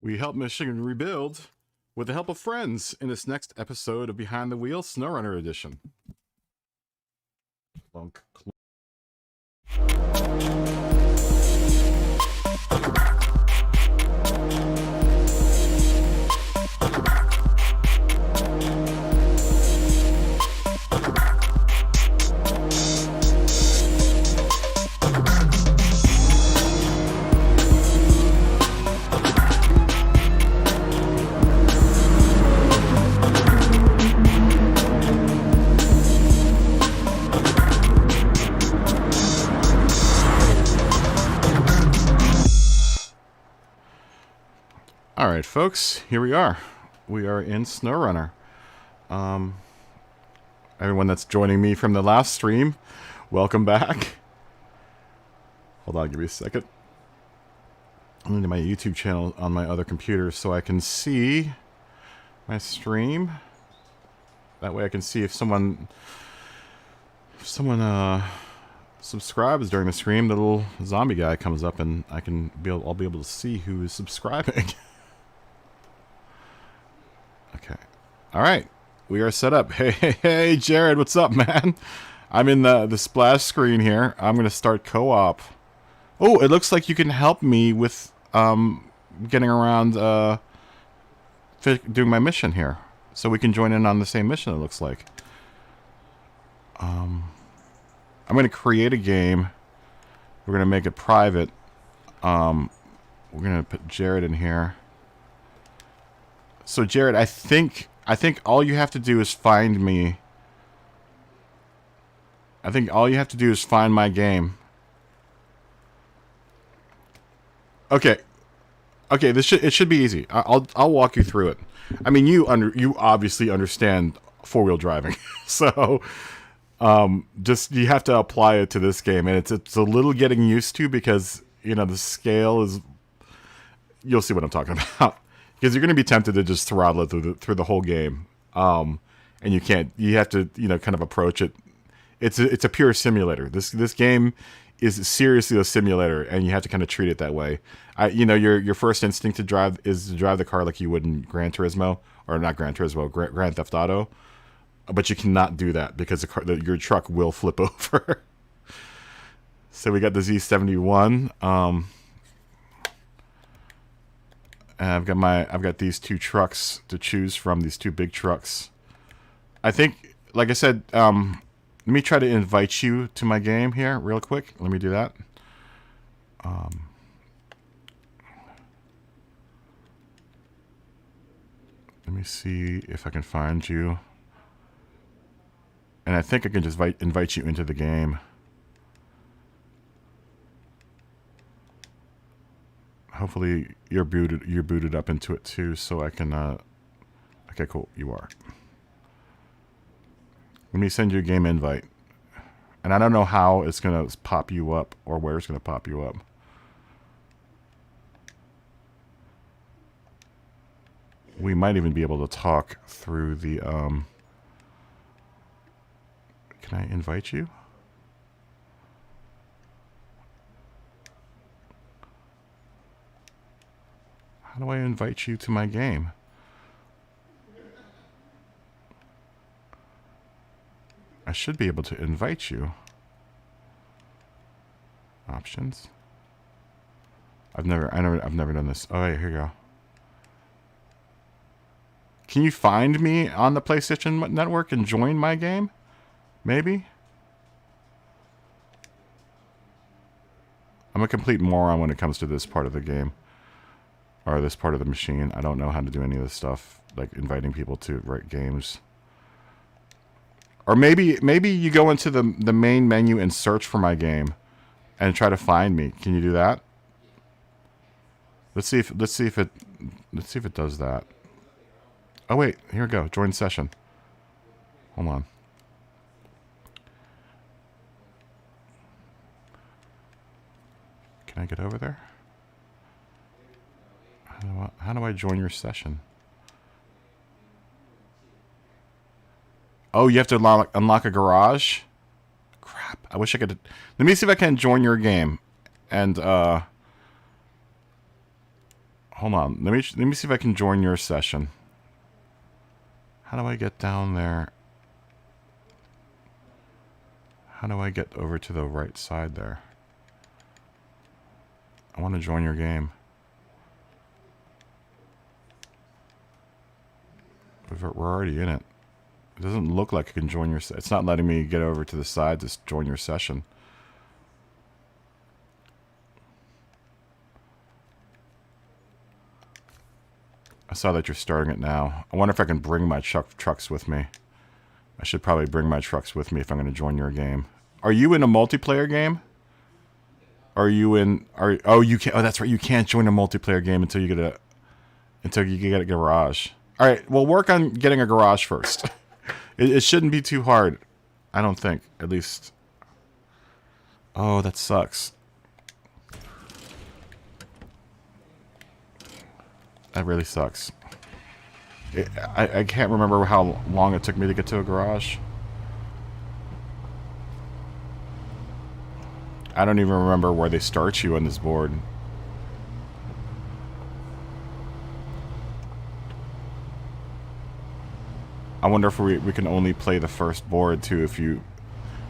We help Michigan rebuild with the help of friends in this next episode of Behind the Wheel SNOWRUNNER edition. Clunk, clunk. All right, folks, here we are. We are in SNOWRUNNER. Everyone that's joining me from the last stream, welcome back. Hold on, give me a second. I'm into my YouTube channel on my other computer so I can see my stream. That way I can see if someone subscribes during the stream. The little zombie guy comes up and I'll be able to see who is subscribing. Okay. All right. We are set up. Hey, Jared, what's up, man? I'm in the splash screen here. I'm going to start co-op. Oh, it looks like you can help me with getting around doing my mission here. So we can join in on the same mission, it looks like. I'm going to create a game. We're going to make it private. We're going to put Jared in here. So Jared, I think all you have to do is find me. I think all you have to do is find my game. Okay. Okay, it should be easy. I'll walk you through it. I mean, you obviously understand four-wheel driving. So just you have to apply it to this game, and it's a little getting used to because, you know, the scale is, you'll see what I'm talking about. Because you're going to be tempted to just throttle it through the whole game, and you can't. You have to, you know, kind of approach it. It's a pure simulator. This game is seriously a simulator, and you have to kind of treat it that way. You know, your first instinct to drive is to drive the car like you would in Gran Turismo, or not Gran Turismo, Grand Theft Auto, but you cannot do that because your truck will flip over. So we got the Z71. And I've got these two trucks to choose from, these two big trucks. I think, like I said, let me try to invite you to my game here real quick. Let me do that. Let me see if I can find you. And I think I can just invite you into the game. Hopefully you're booted up into it too, so I can. Okay, cool. You are. Let me send you a game invite, and I don't know how it's gonna pop you up or where it's gonna pop you up. We might even be able to talk through the. Can I invite you? How do I invite you to my game? I should be able to invite you. Options. I've never done this. Oh, yeah, here you go. Can you find me on the PlayStation Network and join my game? Maybe? I'm a complete moron when it comes to this part of the game. Or this part of the machine. I don't know how to do any of this stuff, like inviting people to write games. Or maybe you go into the main menu and search for my game, and try to find me. Can you do that? Let's see if it does that. Oh wait, here we go. Join session. Hold on. Can I get over there? How do I join your session? Oh, you have to unlock a garage? Crap. I wish I could. Let me see if I can join your game. And, hold hold on. Let me see if I can join your session. How do I get down there? How do I get over to the right side there? I want to join your game. We're already in it. It doesn't look like I can join your... It's not letting me get over to the side to join your session. I saw that you're starting it now. I wonder if I can bring my trucks with me. I should probably bring my trucks with me if I'm going to join your game. Are you in a multiplayer game? Are you in... oh, you can't... Oh, that's right. You can't join a multiplayer game until you get a garage. All right. Well, work on getting a garage first. It shouldn't be too hard. I don't think. At least... Oh, that sucks. That really sucks. I can't remember how long it took me to get to a garage. I don't even remember where they start you on this board. I wonder if we can only play the first board too if you...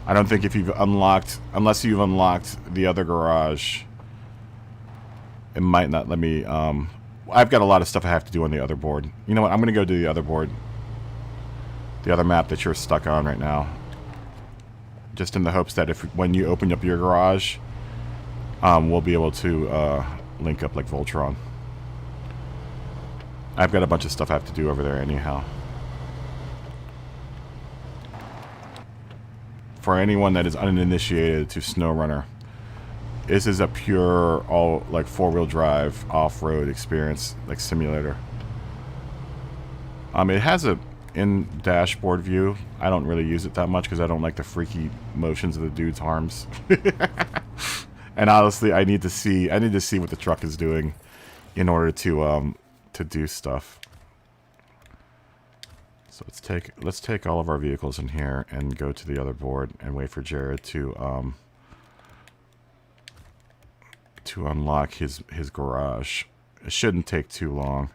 I don't think if you've unlocked... Unless you've unlocked the other garage, it might not let me... I've got a lot of stuff I have to do on the other board. You know what? I'm going to go do the other board. The other map that you're stuck on right now. Just in the hopes that when you open up your garage, we'll be able to link up like Voltron. I've got a bunch of stuff I have to do over there anyhow. For anyone that is uninitiated to SNOWRUNNER, this is a pure, all like 4-wheel drive off-road experience, like simulator. It has a in dashboard view. I don't really use it that much because I don't like the freaky motions of the dude's arms. And honestly, I need to see what the truck is doing in order to do stuff. So let's take all of our vehicles in here and go to the other board and wait for Jared to unlock his garage. It shouldn't take too long.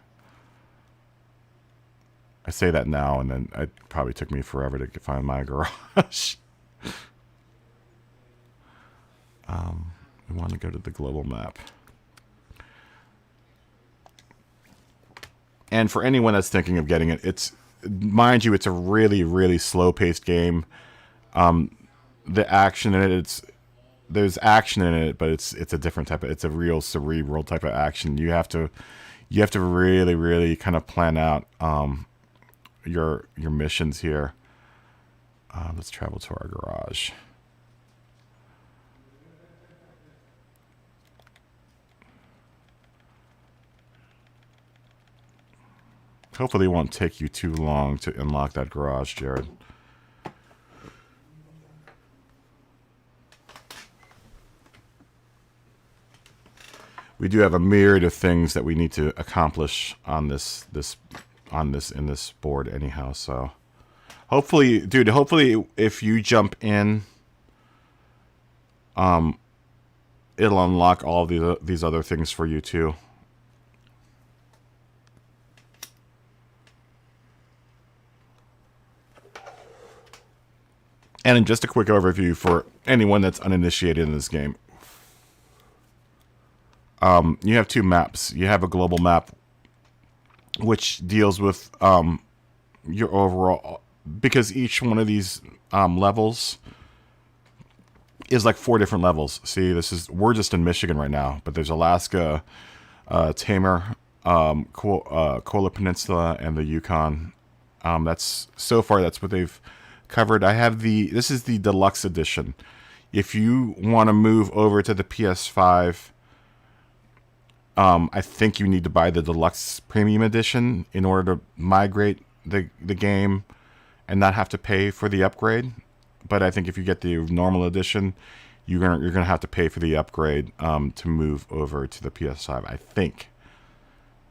I say that now, and then it probably took me forever to find my garage. We want to go to the global map. And for anyone that's thinking of getting it, mind you, it's a really, really slow-paced game. The action in it, there's action in it, but it's a different type of... It's a real cerebral type of action. You have to really, really kind of plan out your missions here. Let's travel to our garage. Hopefully it won't take you too long to unlock that garage, Jared. We do have a myriad of things that we need to accomplish on this board anyhow, so hopefully, dude, if you jump in, it'll unlock all these other things for you too. And just a quick overview for anyone that's uninitiated in this game. You have two maps. You have a global map, which deals with your overall... Because each one of these levels is like 4 different levels. See, we're just in Michigan right now, but there's Alaska, Tamer, Kola Peninsula, and the Yukon. So far, that's what they've covered. This is the deluxe edition. If you want to move over to the PS5, I think you need to buy the deluxe premium edition in order to migrate the game and not have to pay for the upgrade. But I think if you get the normal edition, you're gonna have to pay for the upgrade to move over to the PS5. I think.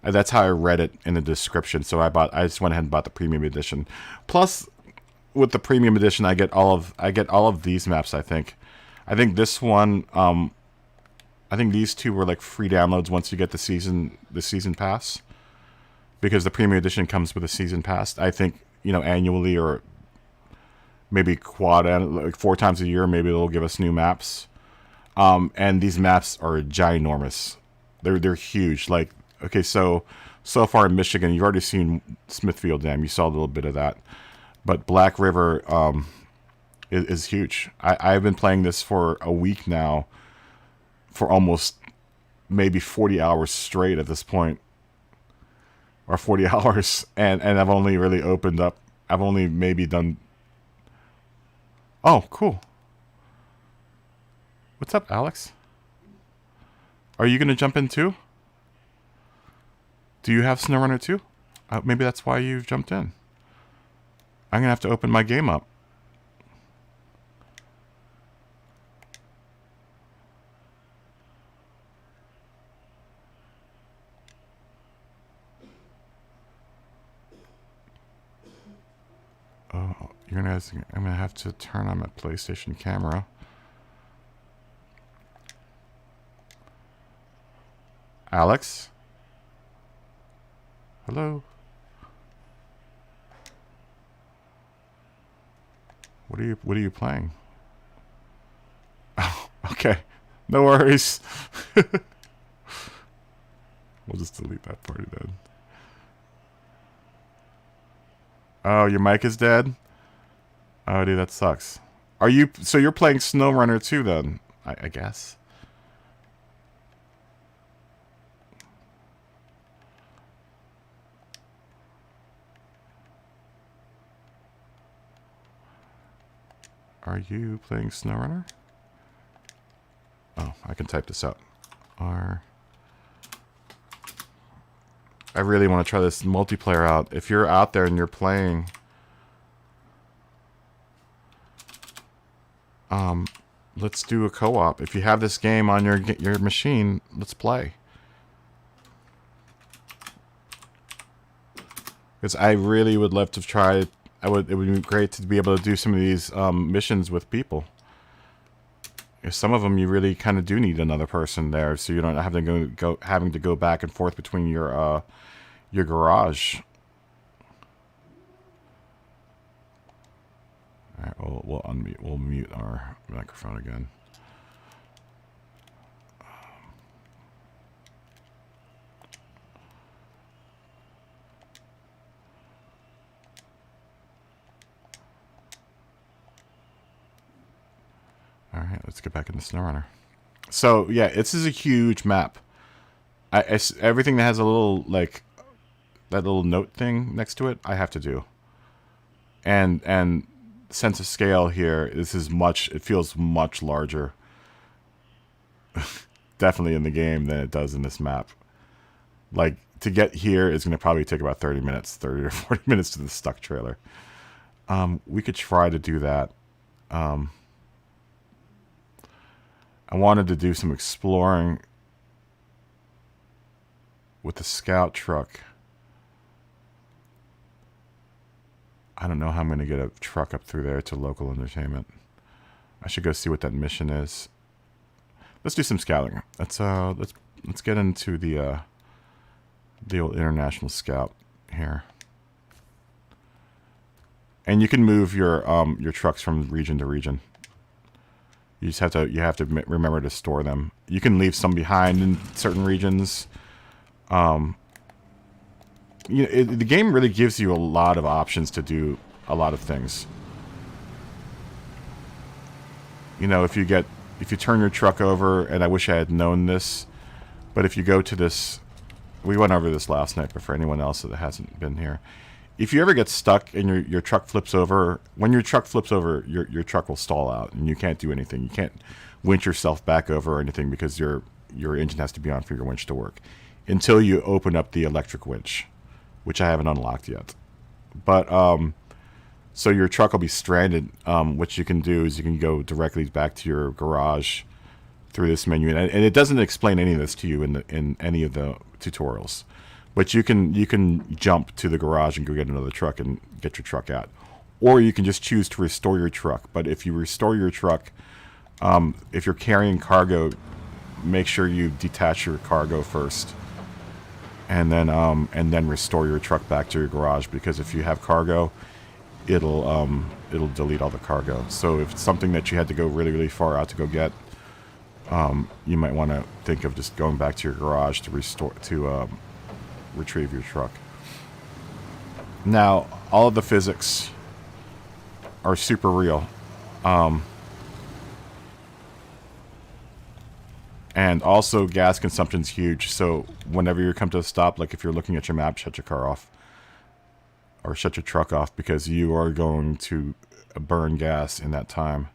That's how I read it in the description. So I just went ahead and bought the premium edition. Plus, with the premium edition, I get all of these maps. I think this one I think these two were like free downloads once you get the season pass, because the premium edition comes with a season pass. I think, you know, annually or maybe like 4 times a year, maybe they'll give us new maps. And these maps are ginormous. They're huge. Like, okay, so far in Michigan, you've already seen Smithfield Dam. You saw a little bit of that, but Black River is huge. I've been playing this for a week now, for almost maybe 40 hours straight at this point, or 40 hours, and I've only really opened up. I've only maybe done. Oh, cool. What's up, Alex? Are you gonna jump in too? Do you have SNOWRUNNER too? Maybe that's why you've jumped in. I'm gonna have to open my game up. Oh, I'm gonna have to turn on my PlayStation camera. Alex? Hello? What are you playing? Oh, okay. No worries. We'll just delete that party then. Oh, your mic is dead? Oh, dude, that sucks. So you're playing SNOWRUNNER too then, I guess. Are you playing SNOWRUNNER? Oh, I can type this out. I really want to try this multiplayer out. If you're out there and you're playing, let's do a co-op. If you have this game on your machine, let's play. Because I really would love to try. It would be great to be able to do some of these missions with people. Some of them you really kind of do need another person there, so you don't have to having to go back and forth between your garage. All right, we'll mute our microphone again. All right, let's get back into SNOWRUNNER. So yeah, this is a huge map. Everything that has a little like that little note thing next to it, I have to do. And sense of scale here, it feels much larger. Definitely in the game than it does in this map. Like, to get here is going to probably take about 30 or 40 minutes to the stuck trailer. We could try to do that. I wanted to do some exploring with the scout truck. I don't know how I'm going to get a truck up through there to local entertainment. I should go see what that mission is. Let's do some scouting. Let's get into the old international scout here. And you can move your trucks from region to region. You have to remember to store them. You can leave some behind in certain regions. The game really gives you a lot of options to do a lot of things. You know, if you turn your truck over, and I wish I had known this, but if you go to this, we went over this last night, but for anyone else that hasn't been here, if you ever get stuck and your truck flips over, when your truck flips over, your truck will stall out and you can't do anything. You can't winch yourself back over or anything because your engine has to be on for your winch to work until you open up the electric winch, which I haven't unlocked yet. But so your truck will be stranded. What you can do is you can go directly back to your garage through this menu, and it doesn't explain any of this to you in any of the tutorials. But you can jump to the garage and go get another truck and get your truck out. Or you can just choose to restore your truck. But if you restore your truck, if you're carrying cargo, make sure you detach your cargo first, and then restore your truck back to your garage, because if you have cargo, it'll delete all the cargo. So if it's something that you had to go really, really far out to go get, you might want to think of just going back to your garage to retrieve your truck. Now, all of the physics are super real. And also, gas consumption's huge. So whenever you come to a stop, like if you're looking at your map, shut your car off. Or shut your truck off, because you are going to burn gas in that time.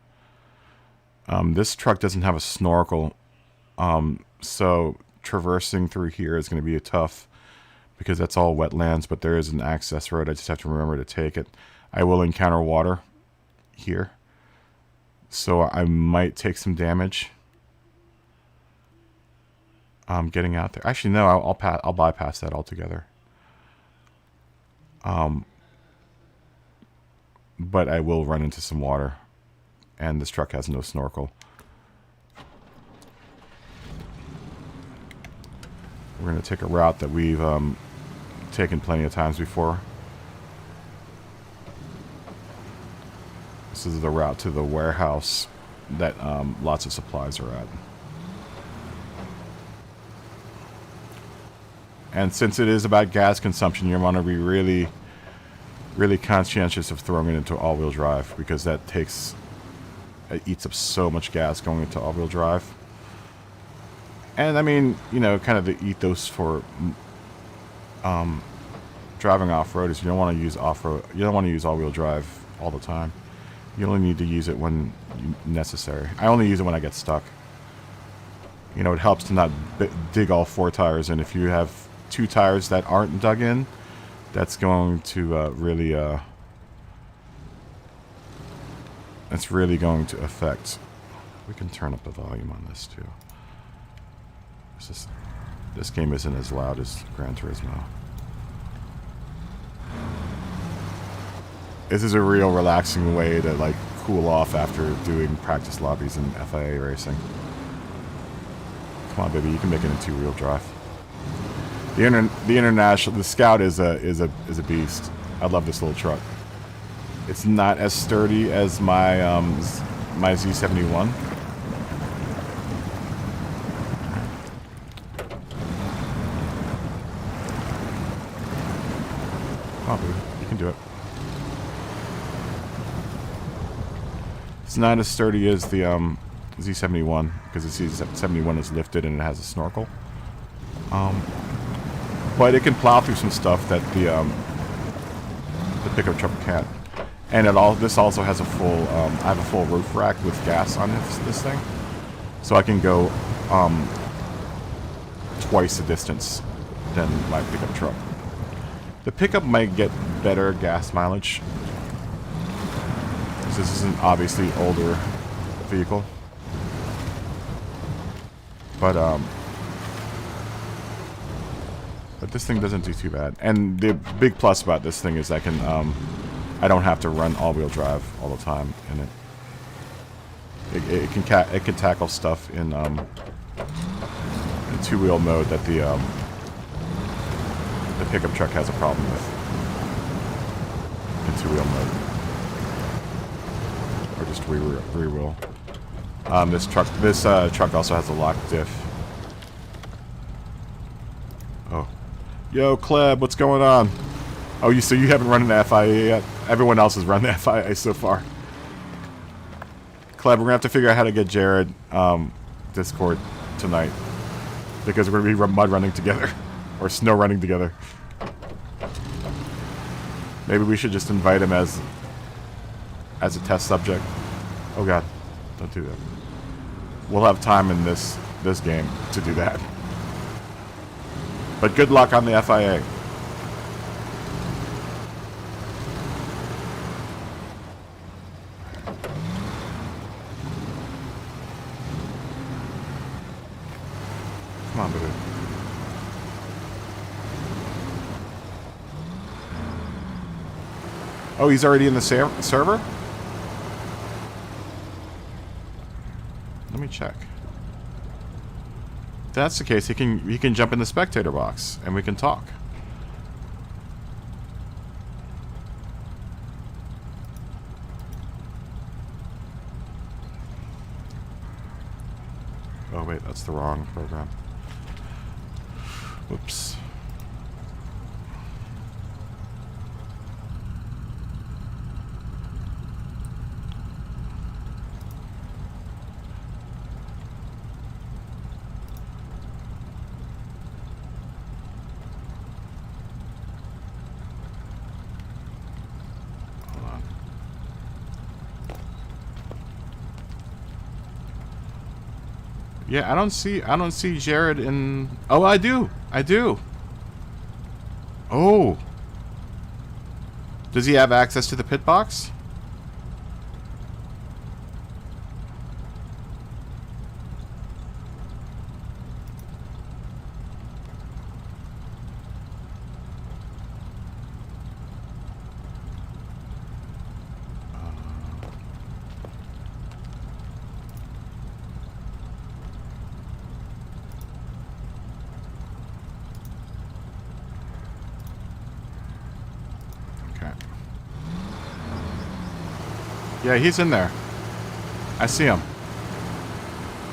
This truck doesn't have a snorkel. So traversing through here is going to be tough, because that's all wetlands, but there is an access road. I just have to remember to take it. I will encounter water here, so I might take some damage. Getting out there. Actually, no, I'll bypass that altogether. But I will run into some water, and this truck has no snorkel. We're going to take a route that we've taken plenty of times before. This is the route to the warehouse that lots of supplies are at. And since it is about gas consumption, you want to be really, really conscientious of throwing it into all-wheel drive, because it eats up so much gas going into all-wheel drive. And I mean, you know, kind of the ethos for driving off-road is you don't want to use off-road. You don't want to use all-wheel drive all the time. You only need to use it when necessary. I only use it when I get stuck. You know, it helps to not dig all 4 tires in. If you have 2 tires that aren't dug in, that's going to really that's really going to affect. We can turn up the volume on this too. This game isn't as loud as Gran Turismo. This is a real relaxing way to like cool off after doing practice lobbies in FIA racing. Come on, baby, you can make it in 2-wheel drive. The Scout is a beast. I love this little truck. It's not as sturdy as my my Z71. Oh, baby, you can do it. It's not as sturdy as the Z71, because the Z71 is lifted and it has a snorkel. But it can plow through some stuff that the pickup truck can't. And this also has a full. I have a full roof rack with gas on this thing, so I can go twice the distance than my pickup truck. The pickup might get better gas mileage, because this is an obviously older vehicle. But this thing doesn't do too bad. And the big plus about this thing is I don't have to run all-wheel drive all the time in it. It can tackle stuff in 2-wheel mode that the pickup truck has a problem with in 2-wheel mode, or just rear-wheel. This truck also has a lock diff. Oh, yo, Kleb, what's going on? Oh, so you haven't run an FIA yet? Everyone else has run the FIA so far. Kleb, we're gonna have to figure out how to get Jared Discord tonight, because we're gonna be mud running together or snow running together. Maybe we should just invite him as a test subject. Oh God, don't do that. We'll have time in this game to do that. But good luck on the FIA. Come on, baby. Oh, he's already in the server? Let me check. that's the case, he can jump in the spectator box and we can talk. Oh wait, that's the wrong program. Whoops. Yeah, I don't see Jared in. Oh, I do. Oh. Does he have access to the pit box? Yeah, he's in there. I see him.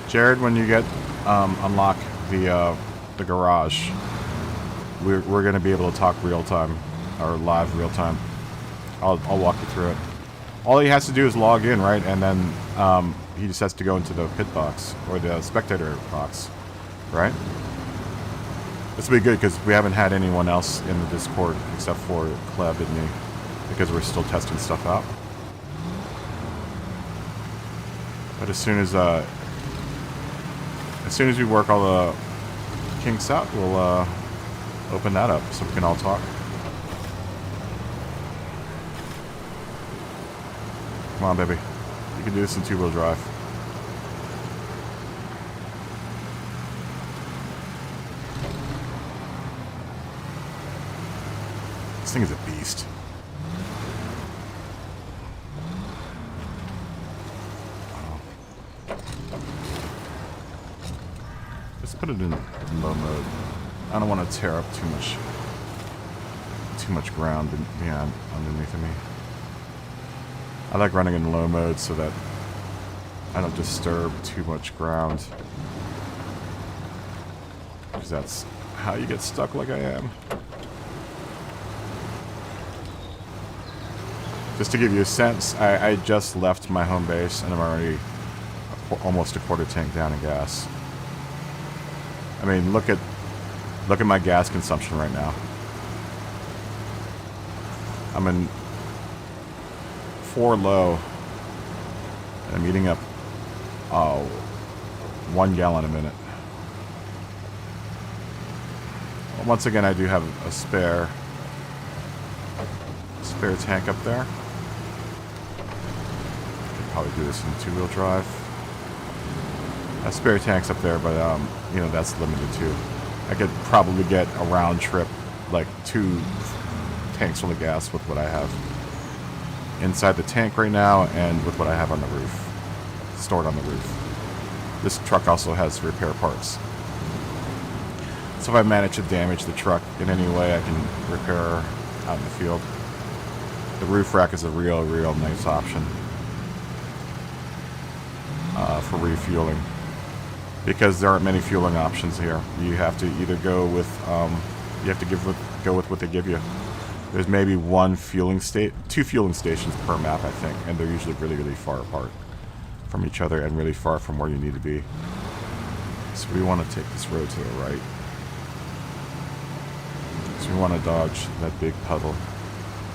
Jared, when you get unlock the garage, we're gonna be able to talk real time or live real time. I'll walk you through it. All he has to do is log in, right, and then he just has to go into the pit box or the spectator box, right? This will be good because we haven't had anyone else in the Discord except for Kleb and me because we're still testing stuff out. But as soon as we work all the kinks out, we'll open that up so we can all talk. Come on, baby. You can do this in two-wheel drive. This thing is a beast. Let's put it in low mode. I don't want to tear up too much ground behind underneath of me. I like running in low mode so that I don't disturb too much ground. Because that's how you get stuck like I am. Just to give you a sense, I just left my home base and I'm already almost a quarter tank down in gas. I mean, look at my gas consumption right now. I'm in 4 low, and I'm eating up 1 gallon a minute. Well, once again, I do have a spare tank up there. Could probably do this in 2-wheel drive. A spare tank's up there, but you know, that's limited too. I could probably get a round trip, like 2 tanks full of gas with what I have inside the tank right now and with what I have on the roof, stored on the roof. This truck also has repair parts. So if I manage to damage the truck in any way, I can repair out in the field. The roof rack is a real nice option for refueling. Because there aren't many fueling options here. You have to either go with, go with what they give you. There's maybe 2 fueling stations per map, I think, and they're usually really far apart from each other and really far from where you need to be. So we want to take this road to the right. So we want to dodge that big puddle.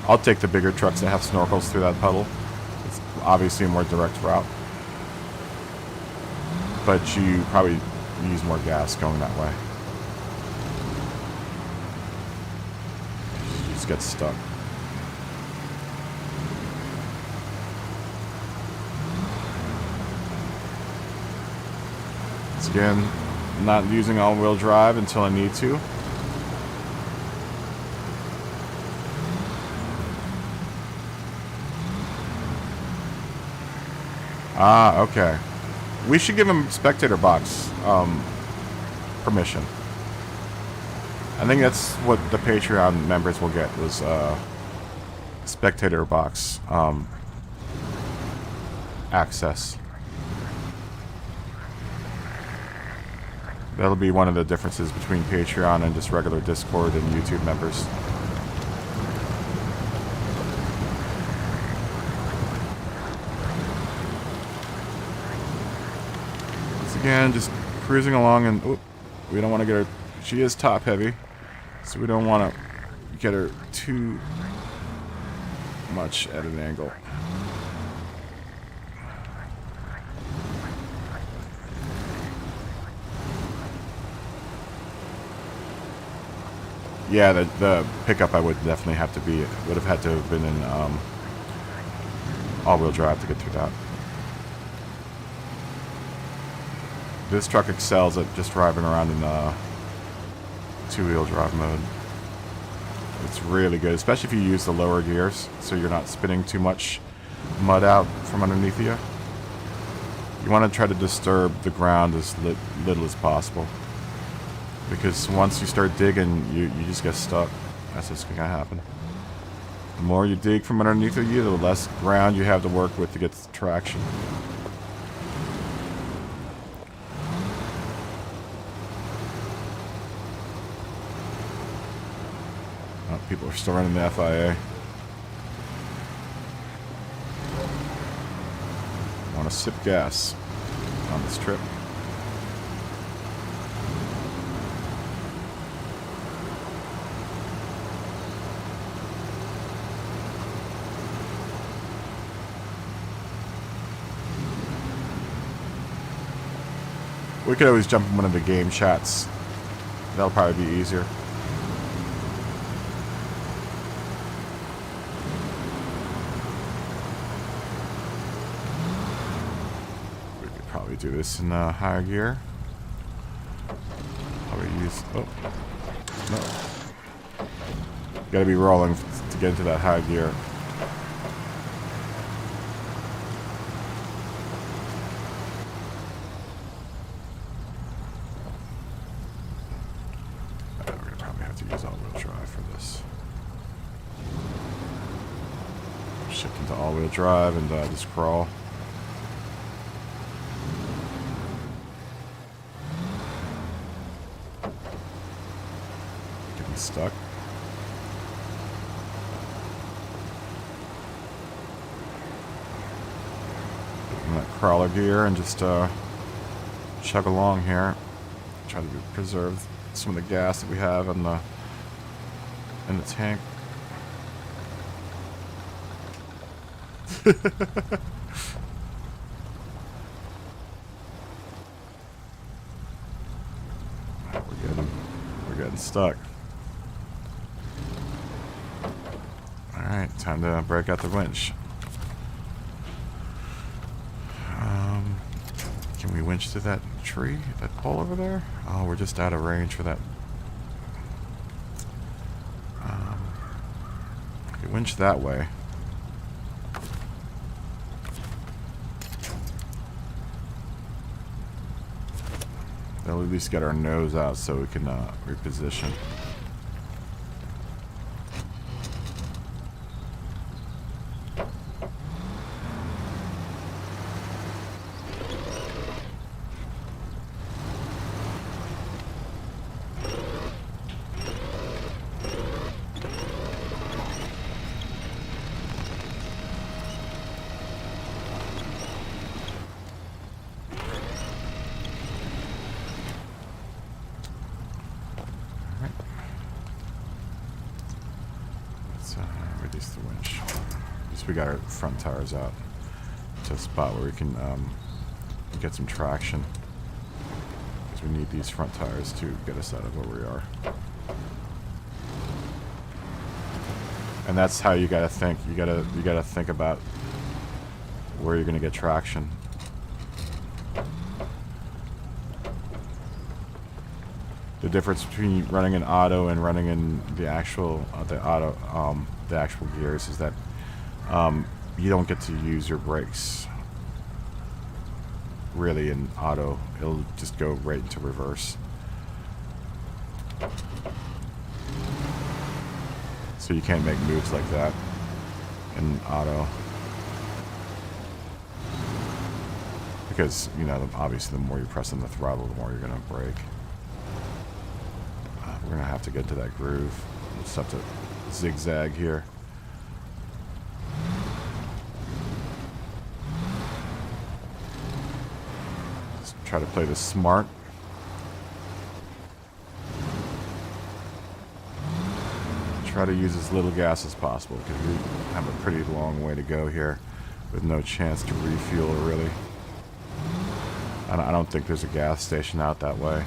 I'll take the bigger trucks that have snorkels through that puddle. It's obviously a more direct route. But you probably use more gas going that way. You just get stuck. Once again, not using all-wheel drive until I need to. Ah, okay. We should give him spectator box permission. I think that's what the Patreon members will get, was spectator box access. That'll be one of the differences between Patreon and just regular Discord and YouTube members. Once again, just cruising along, and oops, we don't want to get her. She is top heavy, so we don't want to get her too much at an angle. Yeah, the pickup I would definitely have to be, would have had to have been in all-wheel drive to get through that. This truck excels at just driving around in two-wheel drive mode. It's really good, especially if you use the lower gears, so you're not spitting too much mud out from underneath you. You want to try to disturb the ground as little as possible, because once you start digging, you just get stuck. That's what's going to happen. The more you dig from underneath of you, the less ground you have to work with to get traction. Oh, people are still running the FIA. Want to sip gas on this trip. We could always jump in one of the game chats. That'll probably be easier. We could probably do this in higher gear. Probably use... Oh. No. Gotta be rolling to get into that high gear. Shift into all-wheel drive and just crawl. Getting stuck. Getting that crawler gear and just chug along here. Try to preserve some of the gas that we have in the tank. We're getting stuck. Alright, time to break out the winch. Can we winch to that tree? That pole over there? Oh, we're just out of range for that. Okay, winch that way. They'll at least get our nose out so we can reposition. Reduce the winch. At least we got our front tires out to a spot where we can get some traction, because we need these front tires to get us out of where we are. And that's how you gotta think. You gotta think about where you're gonna get traction. The difference between running in auto and running in the actual the actual gears is that you don't get to use your brakes. Really, in auto, it'll just go right into reverse. So you can't make moves like that in auto. Because, you know, obviously the more you press on the throttle, the more you're going to brake. We're going to have to get into that groove. We'll just have to zigzag here. Just try to play this smart. Try to use as little gas as possible because we have a pretty long way to go here with no chance to refuel really. I don't think there's a gas station out that way.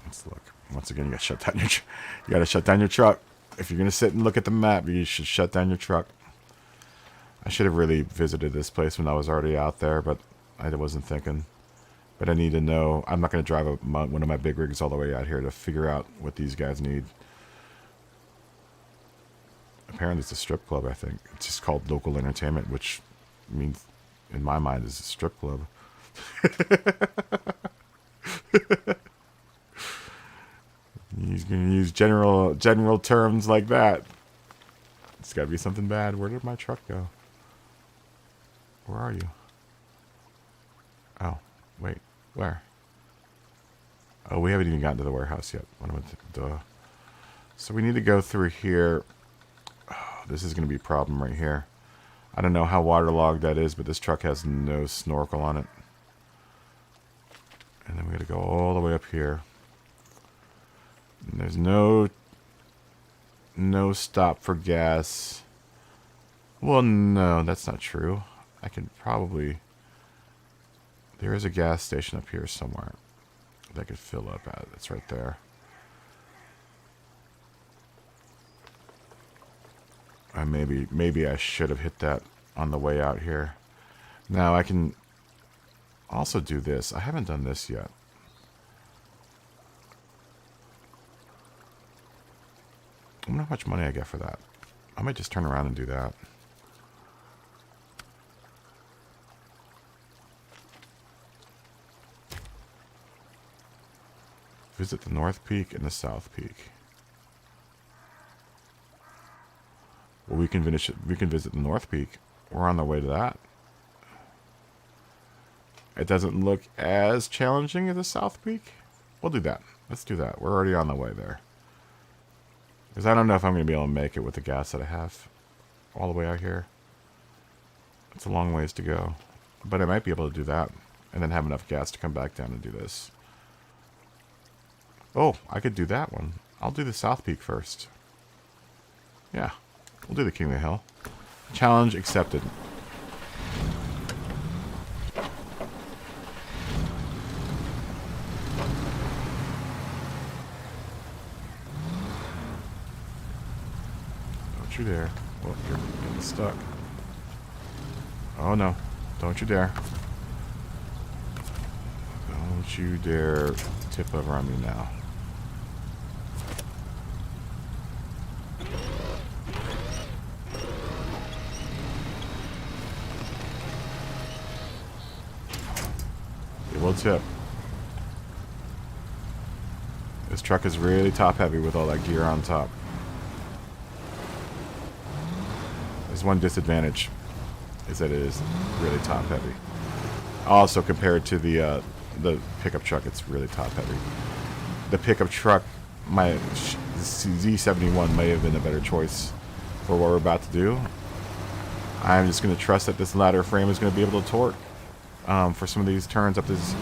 Let's look. Once again, you gotta shut down your you gotta shut down your truck. If you're gonna sit and look at the map, you should shut down your truck. I should have really visited this place when I was already out there, but I wasn't thinking. But I need to know. I'm not gonna drive one of my big rigs all the way out here to figure out what these guys need. Apparently it's a strip club, I think. It's just called local entertainment, which means, in my mind, is a strip club. He's going to use general terms like that. It's got to be something bad. Where did my truck go? Where are you? Oh, wait. Where? Oh, we haven't even gotten to the warehouse yet. What am I doing? So we need to go through here. This is going to be a problem right here. I don't know how waterlogged that is, but this truck has no snorkel on it. And then we got to go all the way up here. And there's no stop for gas. Well, no, that's not true. I can probably... There is a gas station up here somewhere that I could fill up at. It's right there. Maybe I should have hit that on the way out here. Now I can also do this. I haven't done this yet. I wonder how much money I get for that. I might just turn around and do that. Visit the North Peak and the South Peak. Well, we can visit the North Peak. We're on the way to that. It doesn't look as challenging as the South Peak. We'll do that. Let's do that. We're already on the way there. Because I don't know if I'm going to be able to make it with the gas that I have all the way out here. It's a long ways to go. But I might be able to do that. And then have enough gas to come back down and do this. Oh, I could do that one. I'll do the South Peak first. Yeah. We'll do the King of the Hill. Challenge accepted. Don't you dare. Oh, you're getting stuck. Oh no. Don't you dare. Don't you dare tip over on me now. Will tip. This truck is really top heavy with all that gear on top. There's one disadvantage, is that it is really top heavy. Also, compared to the pickup truck, it's really top heavy. The pickup truck, my Z71 may have been a better choice for what we're about to do. I'm just going to trust that this ladder frame is going to be able to torque. For some of these turns up this.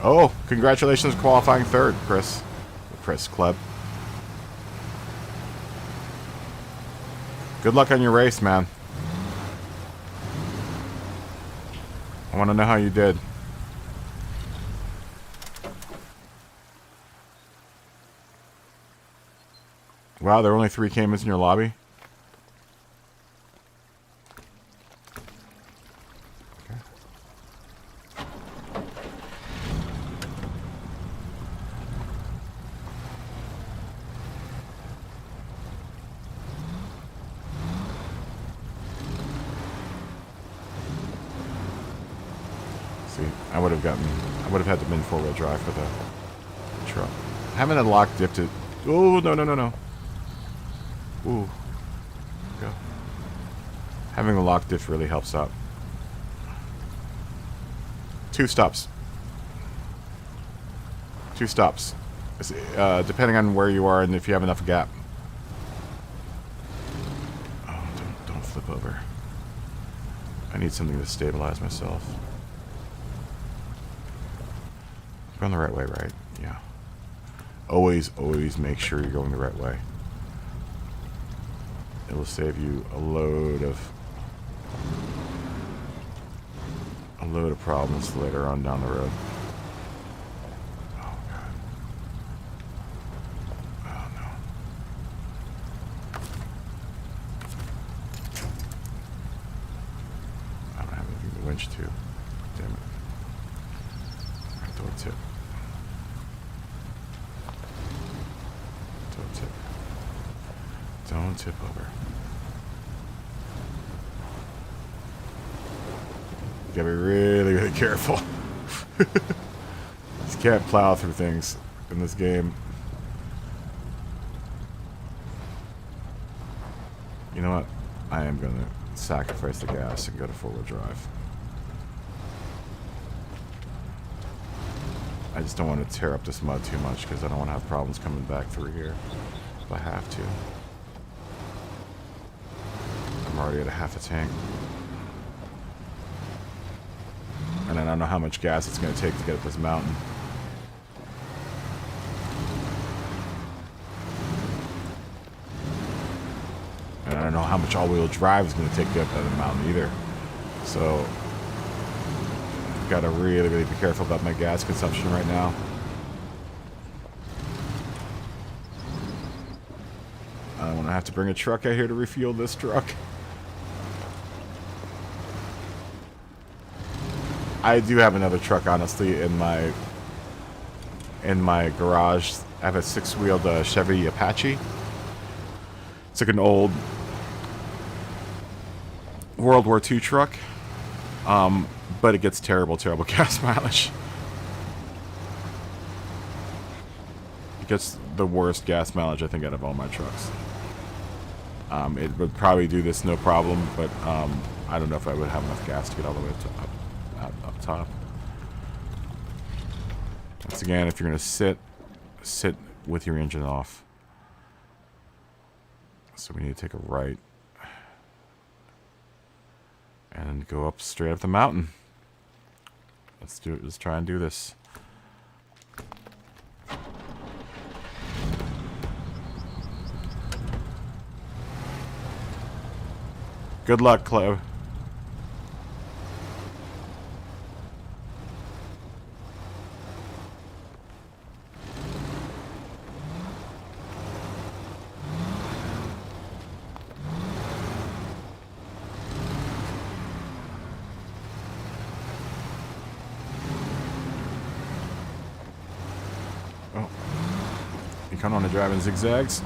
Oh, congratulations qualifying third, Chris. Chris Kleb. Good luck on your race, man. I want to know how you did. Wow, there are only 3 Caymans in your lobby? See, I would have had to been 4-wheel drive for the truck. Having a lock dip to... Oh, no, no, no, no. Ooh. Go. Having a lock diff really helps out. 2 stops. 2 stops. Depending on where you are and if you have enough gap. Oh, don't flip over. I need something to stabilize myself. Going the right way, right? Yeah. Always make sure you're going the right way. It will save you a load of problems later on down the road. Oh god. Oh no. I don't have anything to winch to. Damn it. Alright, throw a tip. Don't tip over. You gotta be really, really careful. Just can't plow through things in this game. You know what? I am gonna sacrifice the gas and go to 4-wheel drive. I just don't want to tear up this mud too much because I don't want to have problems coming back through here if I have to. I'm already at a half a tank. And I don't know how much gas it's going to take to get up this mountain. And I don't know how much all-wheel drive is going to take to get up that mountain either. So, I've got to really, really be careful about my gas consumption right now. I don't want to have to bring a truck out here to refuel this truck. I do have another truck, honestly, in my garage. I have a 6-wheeled Chevy Apache. It's like an old World War II truck, but it gets terrible gas mileage. It gets the worst gas mileage, I think, out of all my trucks. It would probably do this no problem, but I don't know if I would have enough gas to get all the way up top. Once again, if you're going to sit with your engine off. So we need to take a right and go up straight up the mountain. Let's do it. Let's try and do this. Good luck, Cleo. Oh, you kind of want to drive in zigzags,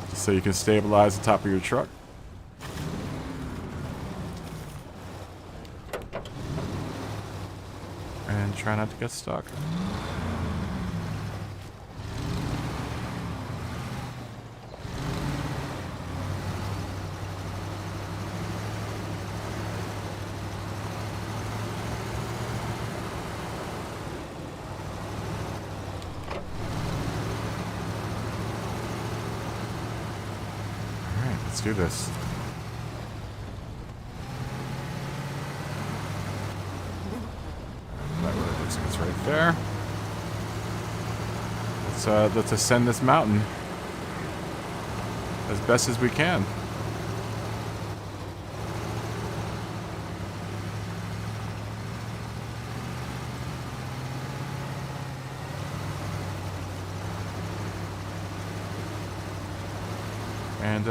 just so you can stabilize the top of your truck. And try not to get stuck. Alright, let's do this. It's right there. Let's ascend this mountain as best as we can. And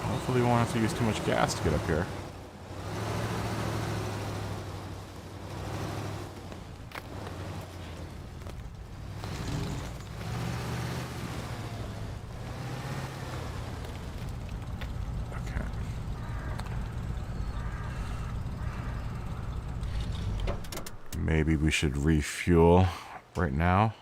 hopefully we won't have to use too much gas to get up here. Maybe we should refuel right now.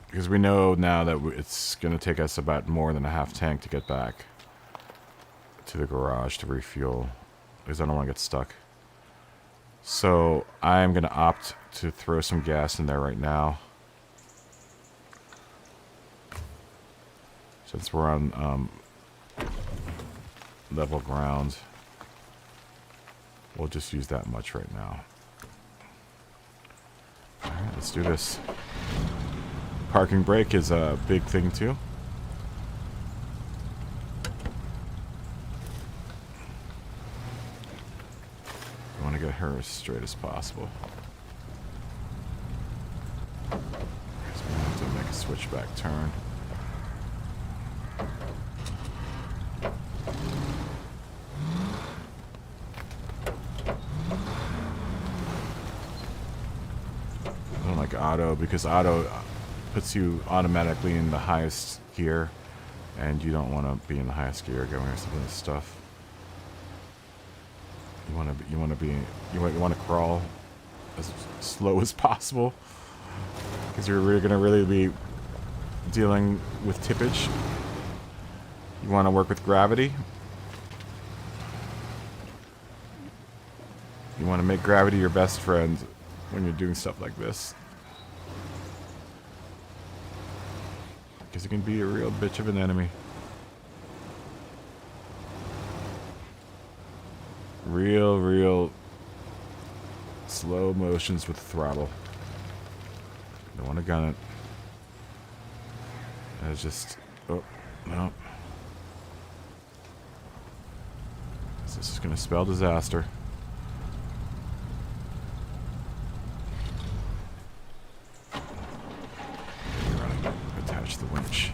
Because we know now that it's going to take us about more than a half tank to get back to the garage to refuel. Because I don't want to get stuck. So I'm going to opt to throw some gas in there right now. Since we're on level ground, we'll just use that much right now. Alright, let's do this. Parking brake is a big thing too. I want to get her as straight as possible. So we have to make a switchback turn. I don't like auto because auto puts you automatically in the highest gear, and you don't want to be in the highest gear going or some of this stuff. You want to crawl as slow as possible because you're really gonna be dealing with tippage. You want to work with gravity. You want to make gravity your best friend when you're doing stuff like this. Because it can be a real bitch of an enemy. Real slow motions with throttle. Don't want to gun it. And it's just... Oh, no. This is going to spell disaster. Attach the winch.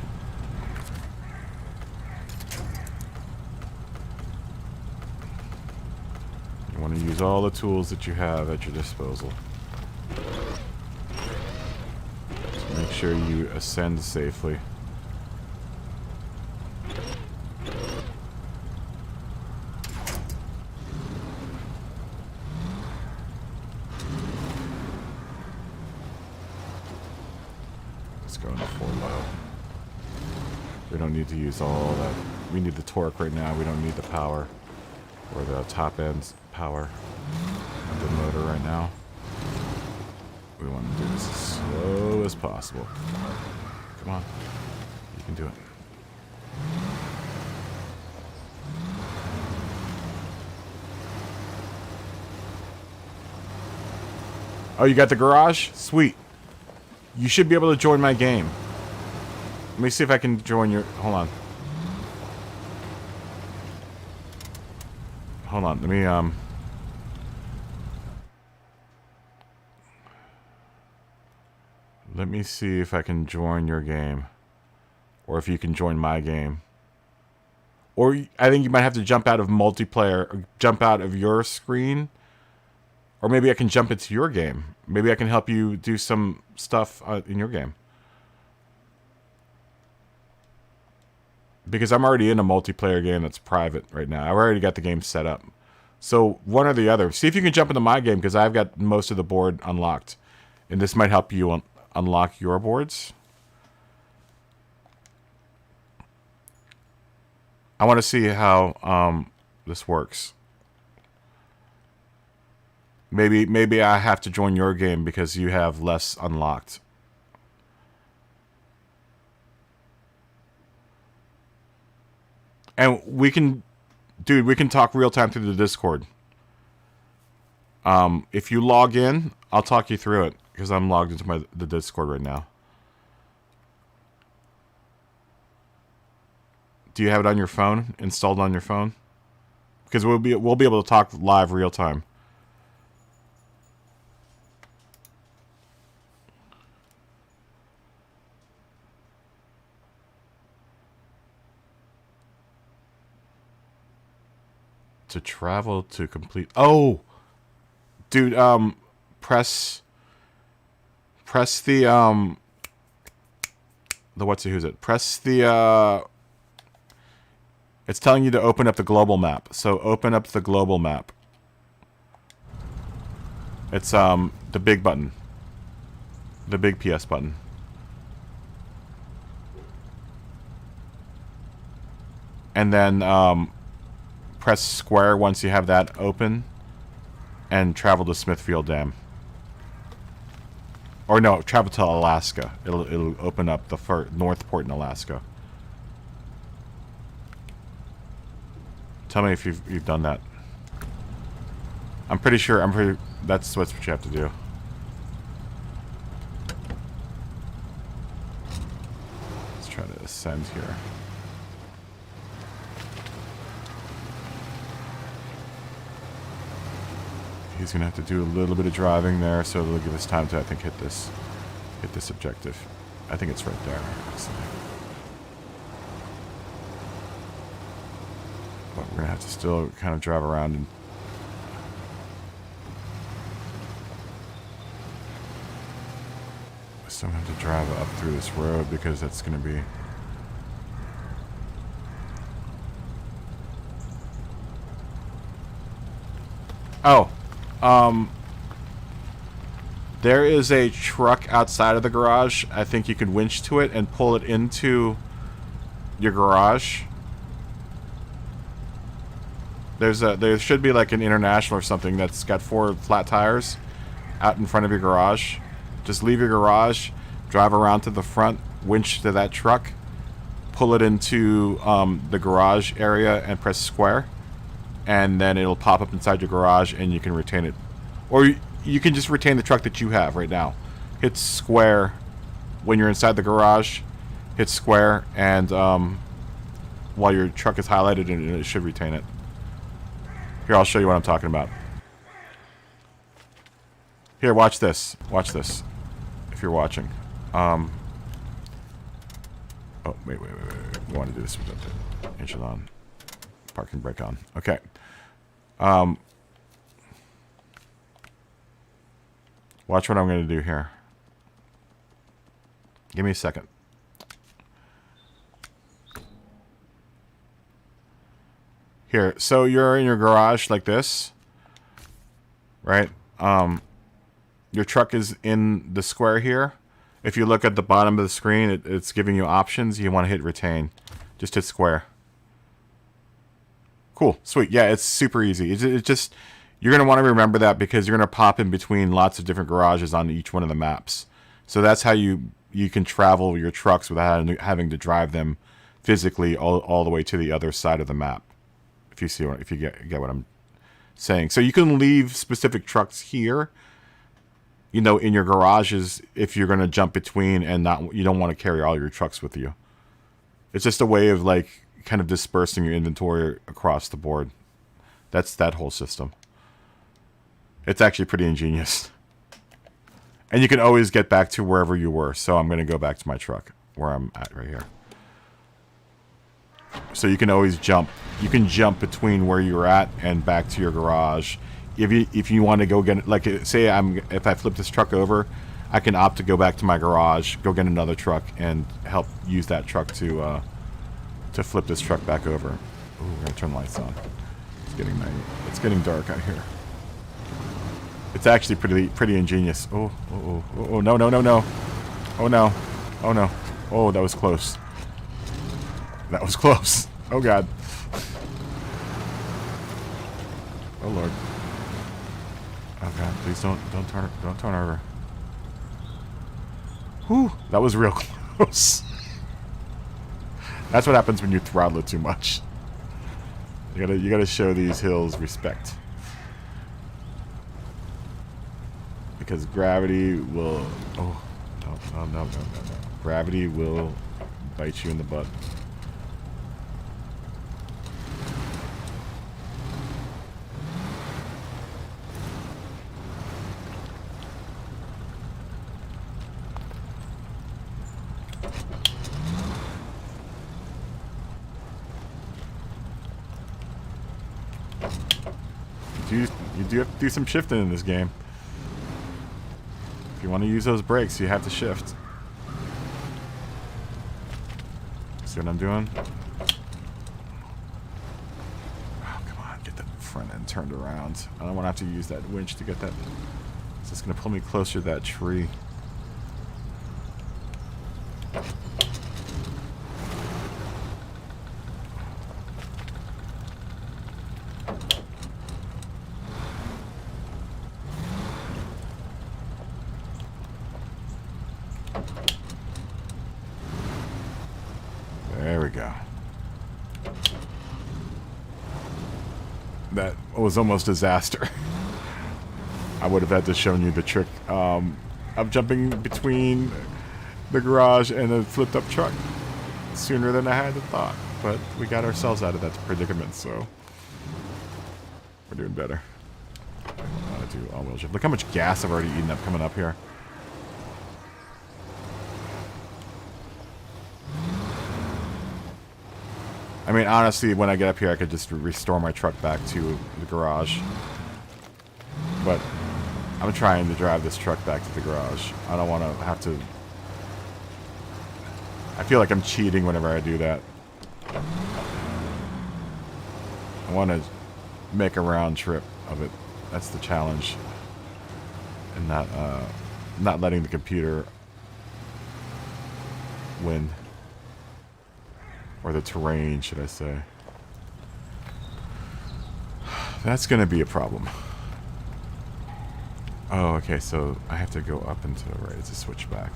You want to use all the tools that you have at your disposal. So make sure you ascend safely. We don't need to use all that. We need the torque right now. We don't need the power or the top end power of the motor right now. We want to do this as slow as possible. Come on. You can do it. Oh, you got the garage? Sweet. You should be able to join my game. Let me see if I can join your... Hold on. Hold on. Let me, Let me see if I can join your game. Or if you can join my game. Or I think you might have to jump out of multiplayer. Or jump out of your screen. Or maybe I can jump into your game. Maybe I can help you do some stuff in your game. Because I'm already in a multiplayer game that's private right now. I've already got the game set up. So one or the other. See if you can jump into my game because I've got most of the board unlocked. And this might help you unlock your boards. I want to see how this works. Maybe I have to join your game because you have less unlocked. And we can, dude, we can talk real time through the Discord. If you log in, I'll talk you through it because I'm logged into the Discord right now. Do you have it on your phone? Installed on your phone? Because we'll be able to talk live real time. To travel to complete... Oh! Dude, press the, the... What's it, who's it? Press the, It's telling you to open up the global map. So open up the global map. It's the big button. The big PS button. And then press square once you have that open and travel to Smithfield Dam. Or no, travel to Alaska. It'll open up the North Port in Alaska. Tell me if you've done that. I'm pretty sure. That's what you have to do. Let's try to ascend here. He's gonna have to do a little bit of driving there, so it'll give us time to, I think, hit this objective. I think it's right there, actually. But we're gonna have to still kind of drive around and still have to drive up through this road because that's gonna be there is a truck outside of the garage. I think you can winch to it and pull it into your garage. There should be like an International or something that's got 4 flat tires out in front of your garage. Just leave your garage, drive around to the front, winch to that truck, pull it into the garage area and press square, and then it'll pop up inside your garage and you can retain it. Or you can just retain the truck that you have right now. Hit square when you're inside the garage. Hit square and while your truck is highlighted, and it should retain it. Here, I'll show you what I'm talking about. Here, watch this. Watch this. If you're watching. Oh, wait. We want to do this with the engine on. Parking brake on. Okay. Watch what I'm going to do here. Give me a second. Here, so you're in your garage like this, right? Your truck is in the square here. If you look at the bottom of the screen, it's giving you options. You want to hit retain. Just hit square. Cool, sweet. Yeah, it's super easy. It's just, you're going to want to remember that because you're going to pop in between lots of different garages on each one of the maps. So that's how you can travel your trucks without having to drive them physically all the way to the other side of the map. If you see if you get what I'm saying. So you can leave specific trucks here, you know, in your garages if you're going to jump between and you don't want to carry all your trucks with you. It's just a way of like kind of dispersing your inventory across the board. That's that whole system. It's actually pretty ingenious. And you can always get back to wherever you were. So I'm going to go back to my truck where I'm at right here. So you can always jump. You can jump between where you're at and back to your garage. If you want to go get, like, say if I flip this truck over, I can opt to go back to my garage, go get another truck, and help use that truck to flip this truck back over. Ooh, we're gonna turn the lights on. It's getting night. It's getting dark out here. It's actually pretty ingenious. Oh no. Oh no. Oh no. Oh, that was close. That was close. Oh god. Oh lord. Oh god, please don't turn over. Whew, that was real close. That's what happens when you throttle it too much. You gotta show these hills respect. Because gravity will no. Gravity will bite you in the butt. You do have to do some shifting in this game. If you want to use those brakes, you have to shift. See what I'm doing? front end turned around. I don't want to have to use that winch to get that. It's just going to pull me closer to that tree. There we go. That was almost disaster. I would have had to show you the trick of jumping between the garage and a flipped up truck sooner than I had thought. But we got ourselves out of that predicament, so we're doing better. I want to do all-wheel drive. Look how much gas I've already eaten up coming up here. I mean, honestly, when I get up here, I could just restore my truck back to the garage. But I'm trying to drive this truck back to the garage. I don't want to have to... I feel like I'm cheating whenever I do that. I want to make a round trip of it. That's the challenge. And not letting the computer win. Or the terrain, should I say. That's going to be a problem. Oh, okay, so I have to go up and to the right. It's a switchback.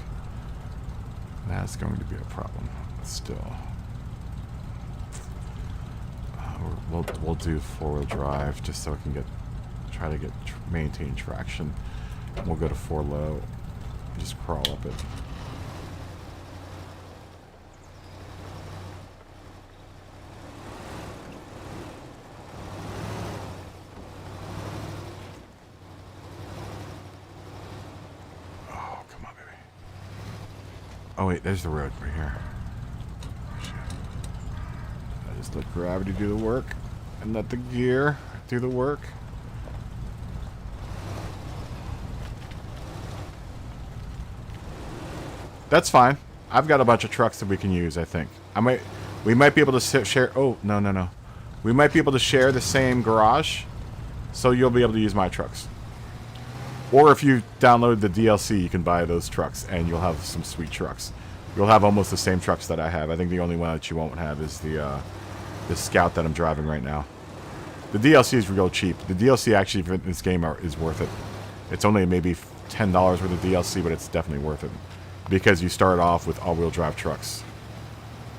That's going to be a problem. Still. We'll do four-wheel drive just so I can try to maintain traction. We'll go to 4 low. Just crawl up it. Oh wait, there's the road right here. Shit. I just let gravity do the work and let the gear do the work. That's fine. I've got a bunch of trucks that we can use, I think. We might be able to share. Oh, no. We might be able to share the same garage, so you'll be able to use my trucks. Or if you download the DLC, you can buy those trucks, and you'll have some sweet trucks. You'll have almost the same trucks that I have. I think the only one that you won't have is the Scout that I'm driving right now. The DLC is real cheap. The DLC actually for this game is worth it. It's only maybe $10 worth of DLC, but it's definitely worth it. Because you start off with all-wheel drive trucks.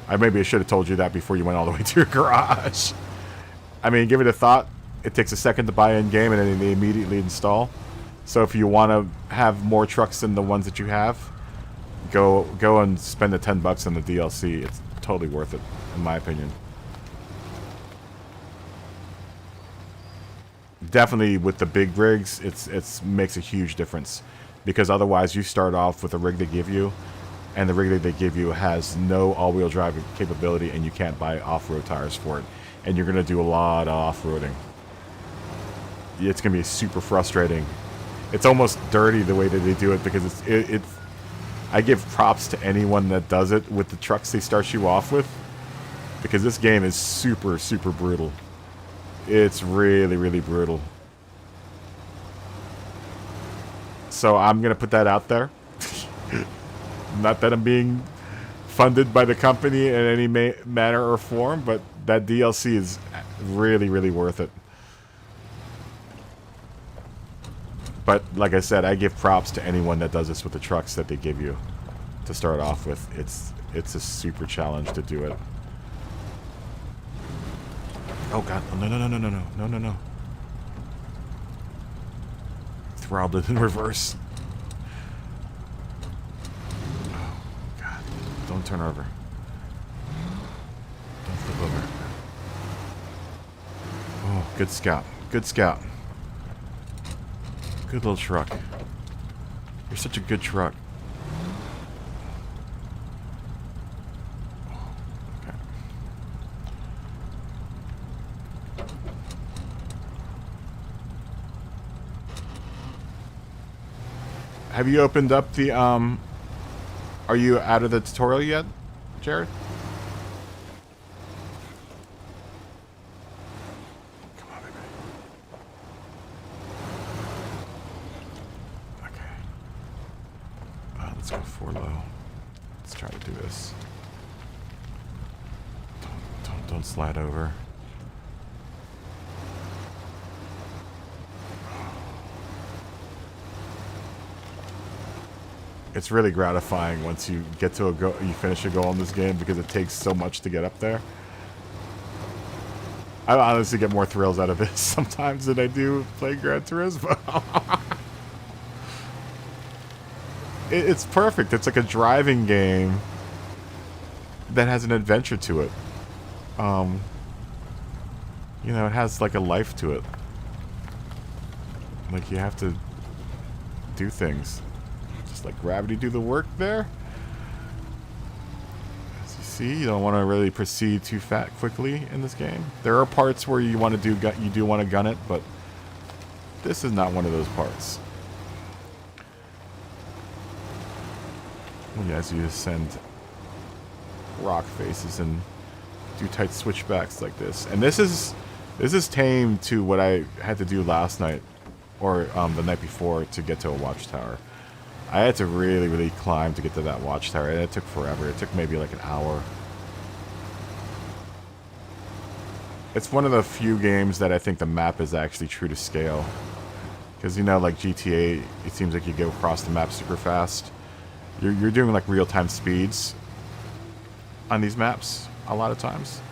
Maybe I should have told you that before you went all the way to your garage. I mean, give it a thought. It takes a second to buy in-game, and then they immediately install. So if you want to have more trucks than the ones that you have, go and spend the $10 on the DLC. It's totally worth it, in my opinion. Definitely with the big rigs, it makes a huge difference, because otherwise you start off with a rig they give you, and the rig that they give you has no all-wheel drive capability, and you can't buy off-road tires for it, and you're going to do a lot of off-roading. It's going to be super frustrating. It's almost dirty the way that they do it, because I give props to anyone that does it with the trucks they start you off with, because this game is super, super brutal. It's really, really brutal. So I'm going to put that out there. Not that I'm being funded by the company in any manner or form, but that DLC is really, really worth it. But like I said, I give props to anyone that does this with the trucks that they give you to start off with. It's a super challenge to do it. Oh god, no. Throttled it in reverse. Oh god, don't turn over. Don't flip over. Oh, good scout. Good scout. Good little truck. You're such a good truck. Okay. Have you opened up the, are you out of the tutorial yet, Jared? Come on, baby. Let's go 4 low. Let's try to do this. Don't slide over. It's really gratifying once you get to a go, you finish a goal in this game, because it takes so much to get up there. I honestly get more thrills out of this sometimes than I do playing Gran Turismo. It's perfect. It's like a driving game that has an adventure to it. You know, it has like a life to it. Like, you have to do things. Just let gravity do the work there. As you see, you don't want to really proceed too quickly in this game. There are parts where you want to do want to gun it, but this is not one of those parts. As you ascend rock faces and do tight switchbacks like this, and this is tame to what I had to do last night, or the night before, to get to a watchtower. I had to really climb to get to that watchtower, and it took forever. It took maybe like an hour. It's one of the few games that I think the map is actually true to scale, because, you know, like GTA, it seems like you go across the map super fast. You're doing like real-time speeds on these maps a lot of times.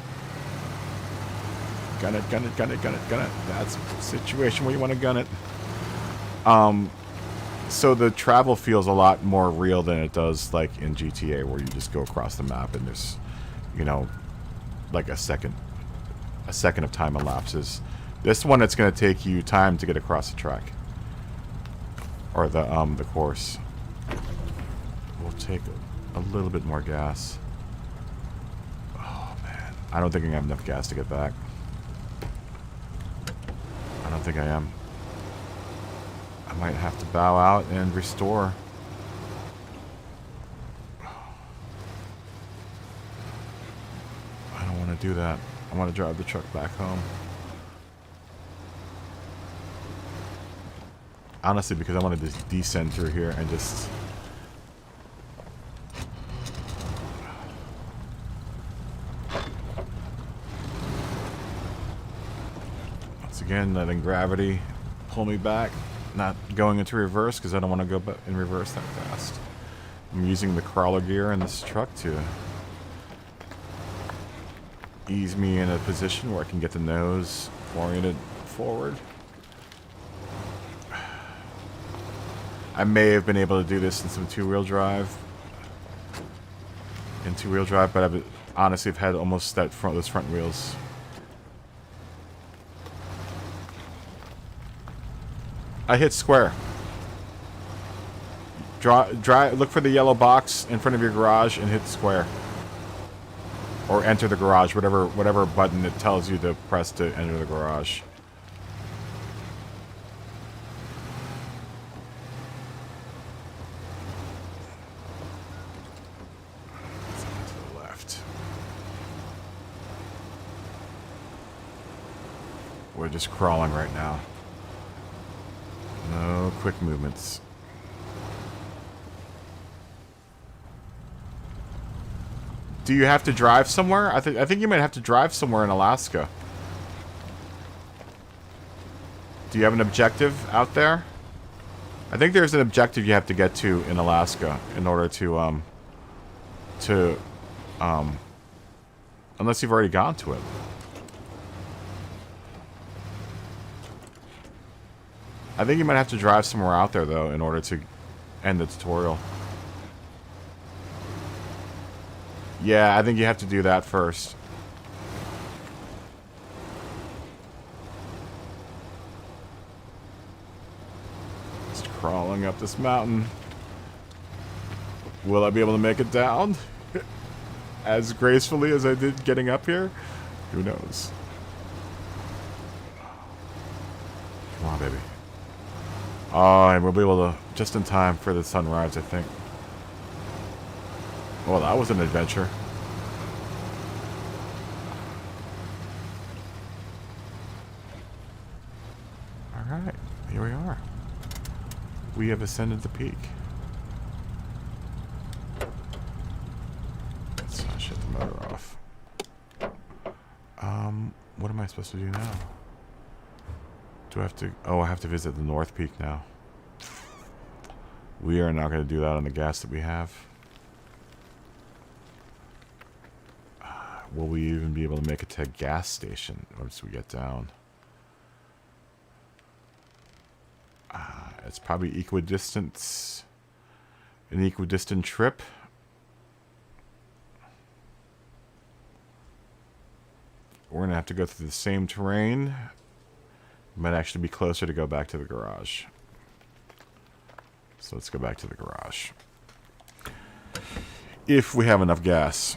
Gun it, gun it, gun it, gun it, gun it. That's a situation where you want to gun it. So the travel feels a lot more real than it does like in GTA, where you just go across the map and there's, you know, like a second of time elapses. This one, it's going to take you time to get across the track, or the course. We'll take a little bit more gas. Oh man, I don't think I have enough gas to get back. I don't think I am. I might have to bow out and restore. I don't want to do that. I want to drive the truck back home. Honestly, because I want to just descend through here and just... Once again, letting gravity pull me back. Not going into reverse, because I don't want to go in reverse that fast. I'm using the crawler gear in this truck to ease me in a position where I can get the nose oriented forward. I may have been able to do this in some two-wheel drive. But I've honestly had almost those front wheels. I hit square. Look for the yellow box in front of your garage and hit square. Or enter the garage, whatever button it tells you to press to enter the garage. To the left. We're just crawling right now. No quick movements. Do you have to drive somewhere? I think you might have to drive somewhere in Alaska. Do you have an objective out there? I think there's an objective you have to get to in Alaska in order to unless you've already gone to it. I think you might have to drive somewhere out there, though, in order to end the tutorial. Yeah, I think you have to do that first. Just crawling up this mountain. Will I be able to make it down as gracefully as I did getting up here? Who knows? Come on, baby. Oh, and we'll be able to, just in time for the sunrise, I think. Well, that was an adventure. Alright, here we are. We have ascended the peak. What am I supposed to do now? Do I have to... Oh, I have to visit the North Peak now. We are not going to do that on the gas that we have. Will we even be able to make it to a gas station once we get down? It's probably equidistant. An equidistant trip. We're going to have to go through the same terrain. Might actually be closer to go back to the garage. So let's go back to the garage. If we have enough gas.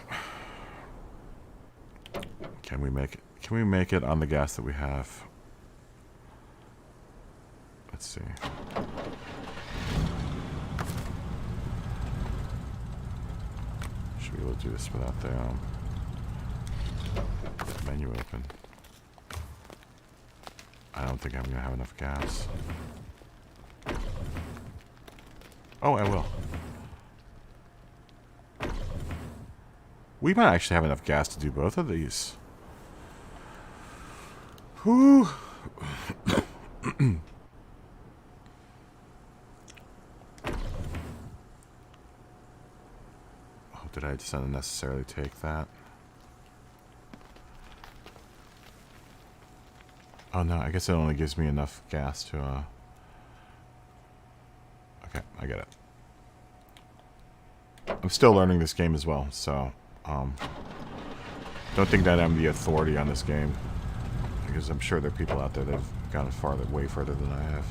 Can we make it? Can we make it on the gas that we have? Let's see. Should be able to do this without the menu open. I don't think I'm going to have enough gas. Oh, I will. We might actually have enough gas to do both of these. Whew. Oh, did I just unnecessarily take that? Oh no, I guess it only gives me enough gas to, okay, I get it. I'm still learning this game as well, so, don't think that I'm the authority on this game. Because I'm sure there are people out there that have gone way further than I have.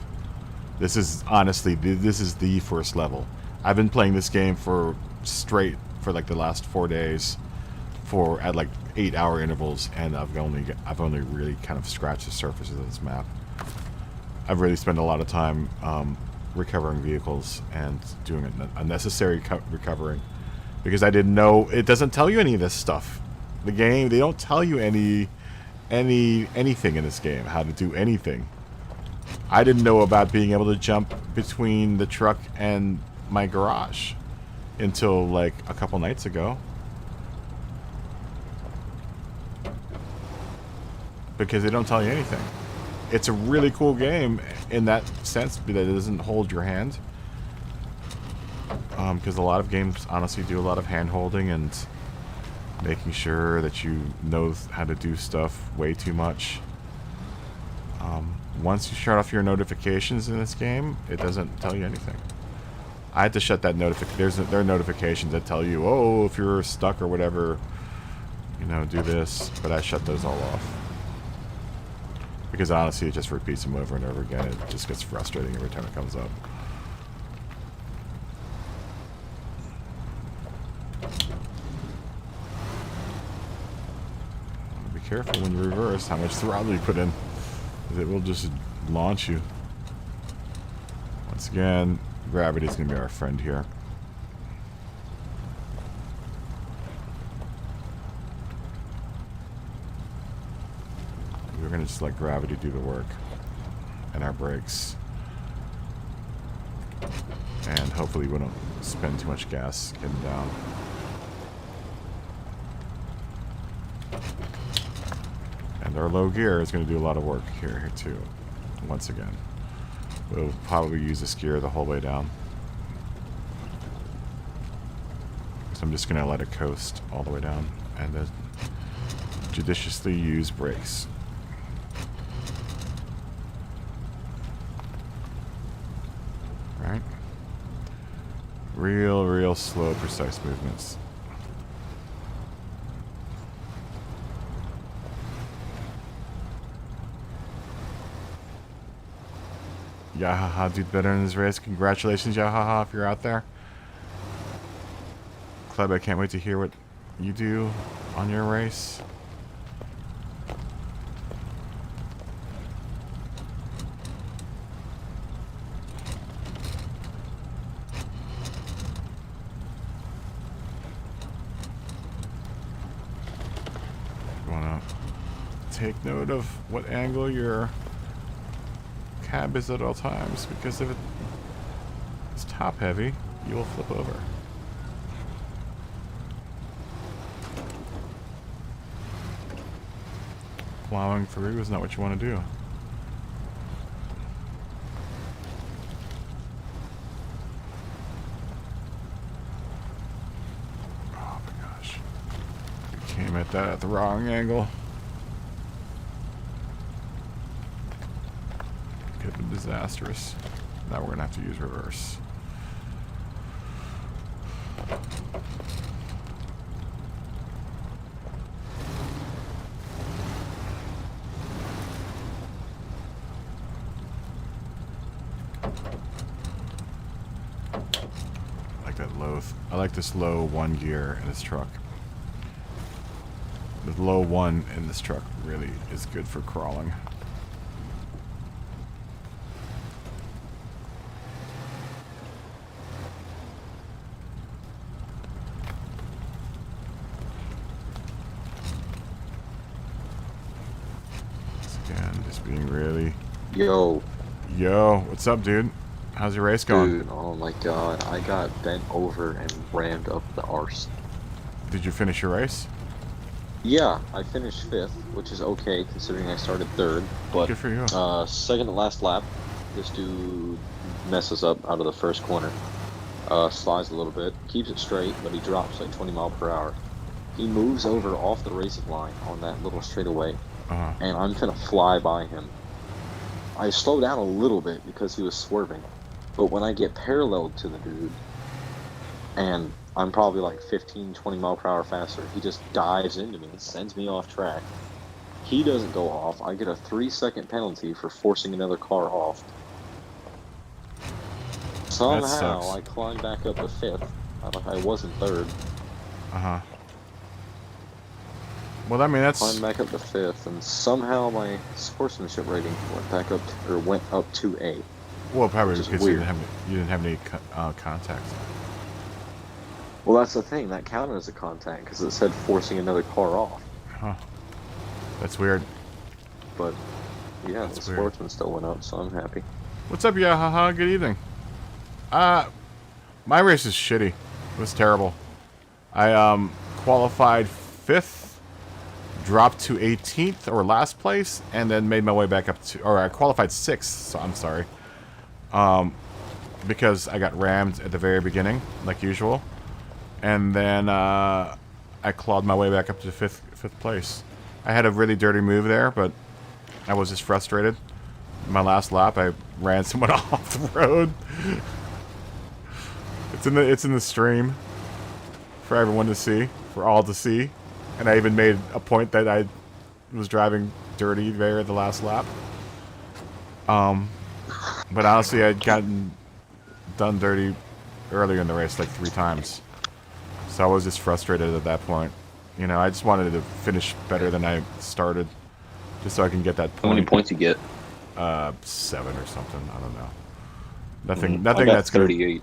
This is, honestly, this is the first level. I've been playing this game for like the last 4 days, at like 8-hour intervals, and I've only really kind of scratched the surface of this map. I've really spent a lot of time recovering vehicles and doing a necessary recovering, because I didn't know. It doesn't tell you any of this stuff. The game, they don't tell you anything in this game, how to do anything. I didn't know about being able to jump between the truck and my garage until like a couple nights ago. Because they don't tell you anything. It's a really cool game in that sense, that it doesn't hold your hand. Because a lot of games honestly do a lot of hand holding and making sure that you know how to do stuff way too much. Once you shut off your notifications in this game, it doesn't tell you anything. I had to shut that notification. There are notifications that tell you, oh, if you're stuck or whatever, you know, do this. But I shut those all off. Because honestly, it just repeats them over and over again. It just gets frustrating every time it comes up. Be careful when you reverse how much throttle you put in. It will just launch you. Once again, gravity is going to be our friend here. We're going to just let gravity do the work. And our brakes. And hopefully we don't spend too much gas getting down. And our low gear is going to do a lot of work here too. Once again. We'll probably use this gear the whole way down. So I'm just going to let it coast all the way down. And then judiciously use brakes. Right? Real slow, precise movements. Yahaha did better in this race. Congratulations, Yahaha, if you're out there. Club, I can't wait to hear what you do on your race. You want to take note of what angle your cab is at all times, because if it's top heavy, you will flip over. Plowing through is not what you want to do. Oh my gosh. We came at that at the wrong angle. Could have been disastrous. Now we're going to have to use reverse. I like this low 1 gear in this truck. The low 1 in this truck really is good for crawling. Again, just being really... Yo, what's up, dude? How's your race going? dude, oh my god, I got bent over and rammed up the arse. Did you finish your race? Yeah, I finished 5th, which is okay considering I started 3rd, but Good for you. second to last lap, this dude messes up out of the first corner. Slides a little bit, keeps it straight, but he drops like 20 miles per hour. He moves over off the racing line on that little straightaway, and I'm gonna fly by him. I slow down a little bit because he was swerving. But when I get paralleled to the dude, and I'm probably like 15, 20 mile per hour faster, he just dives into me and sends me off track. He doesn't go off. I get a 3-second penalty for forcing another car off. Somehow, I climb back up to 5th. I wasn't 3rd. Well, I mean, that's... Climbed back up to 5th, and somehow my sportsmanship rating went up to A. Well, probably because you didn't have any contact. Well, that's the thing. That counted as a contact because it said forcing another car off. Huh. That's weird. But yeah, the sportsman still went up, so I'm happy. What's up, Yahaha? Good evening. My race is shitty. It was terrible. I qualified 5th, dropped to 18th or last place, and then made my way back up to, or I qualified 6th. So I'm sorry. Because I got rammed at the very beginning, like usual, and then I clawed my way back up to fifth place. I had a really dirty move there, but I was just frustrated. My last lap, I ran someone off the road. It's in the stream for everyone to see, for all to see, and I even made a point that I was driving dirty there at the last lap. But honestly, I'd gotten done dirty earlier in the race, like 3 times. So I was just frustrated at that point. You know, I just wanted to finish better than I started, just so I can get that point. How many points you get? 7 or something. I don't know. Nothing I got that's 38.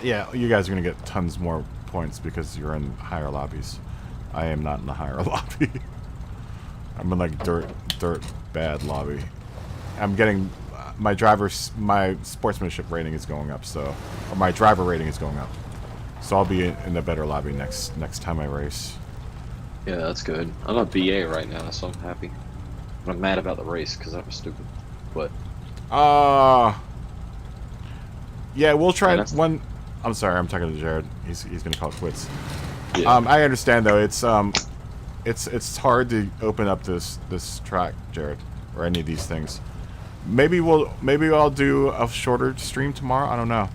Yeah, you guys are gonna get tons more points because you're in higher lobbies. I am not in the higher lobby. I'm in like dirt bad lobby. I'm getting my sportsmanship rating is going up, so, or my driver rating is going up. So I'll be in the better lobby next time I race. Yeah, that's good. I'm a BA right now, so I'm happy. I'm mad about the race because that was stupid. But yeah, we'll try one. I'm sorry, I'm talking to Jared. He's gonna call it quits. Yeah. I understand though. It's hard to open up this track, Jared, or any of these things. Maybe I'll do a shorter stream tomorrow. I don't know.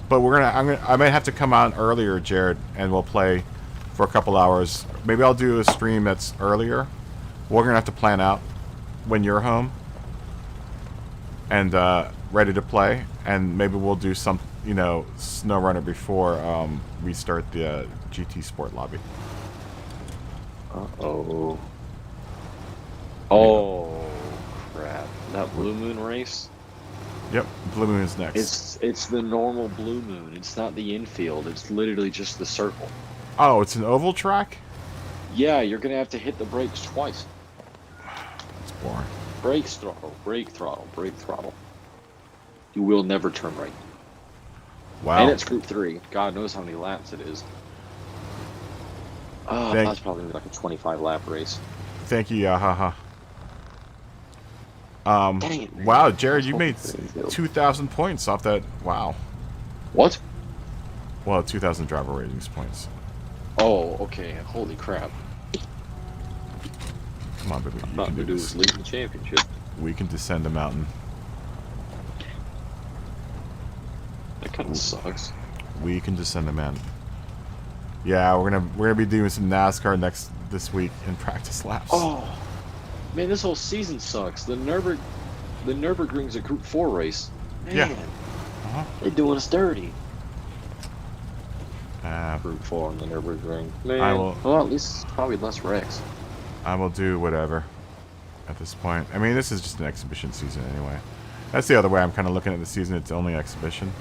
But I might have to come on earlier, Jared, and we'll play for a couple hours. Maybe I'll do a stream that's earlier. We're gonna have to plan out when you're home and ready to play, and maybe we'll do some, SnowRunner before we start the GT Sport lobby. Uh-oh. Oh, crap. That Blue Moon race? Yep, Blue Moon is next. It's the normal Blue Moon. It's not the infield. It's literally just the circle. Oh, it's an oval track? Yeah, you're going to have to hit the brakes twice. That's boring. Brakes, throttle, brake, throttle, brake, throttle. You will never turn right. Wow. And it's Group 3. God knows how many laps it is. Thank, That's probably like a 25 lap race. thank you, Yahaha. Dang it, man. Wow, I Jared, was you hoping made for the infield. 2,000 points off that. Wow. What? Well, 2,000 driver ratings points. Oh, okay. Holy crap. Come on, baby. I You thought can the do dude this. was leading the championship. We can descend a mountain. That kind of sucks. We can descend a mountain. Yeah, we're gonna be doing some NASCAR this week in practice laps. Oh, man, this whole season sucks. The Nürburgring's a Group 4 race. Man, Yeah. they're doing us dirty. Uh, Group 4 on the Nürburgring. Man, I will- well, at least it's probably less wrecks. I will do whatever at this point. I mean, this is just an exhibition season anyway. That's the other way I'm kind of looking at the season. It's only exhibition.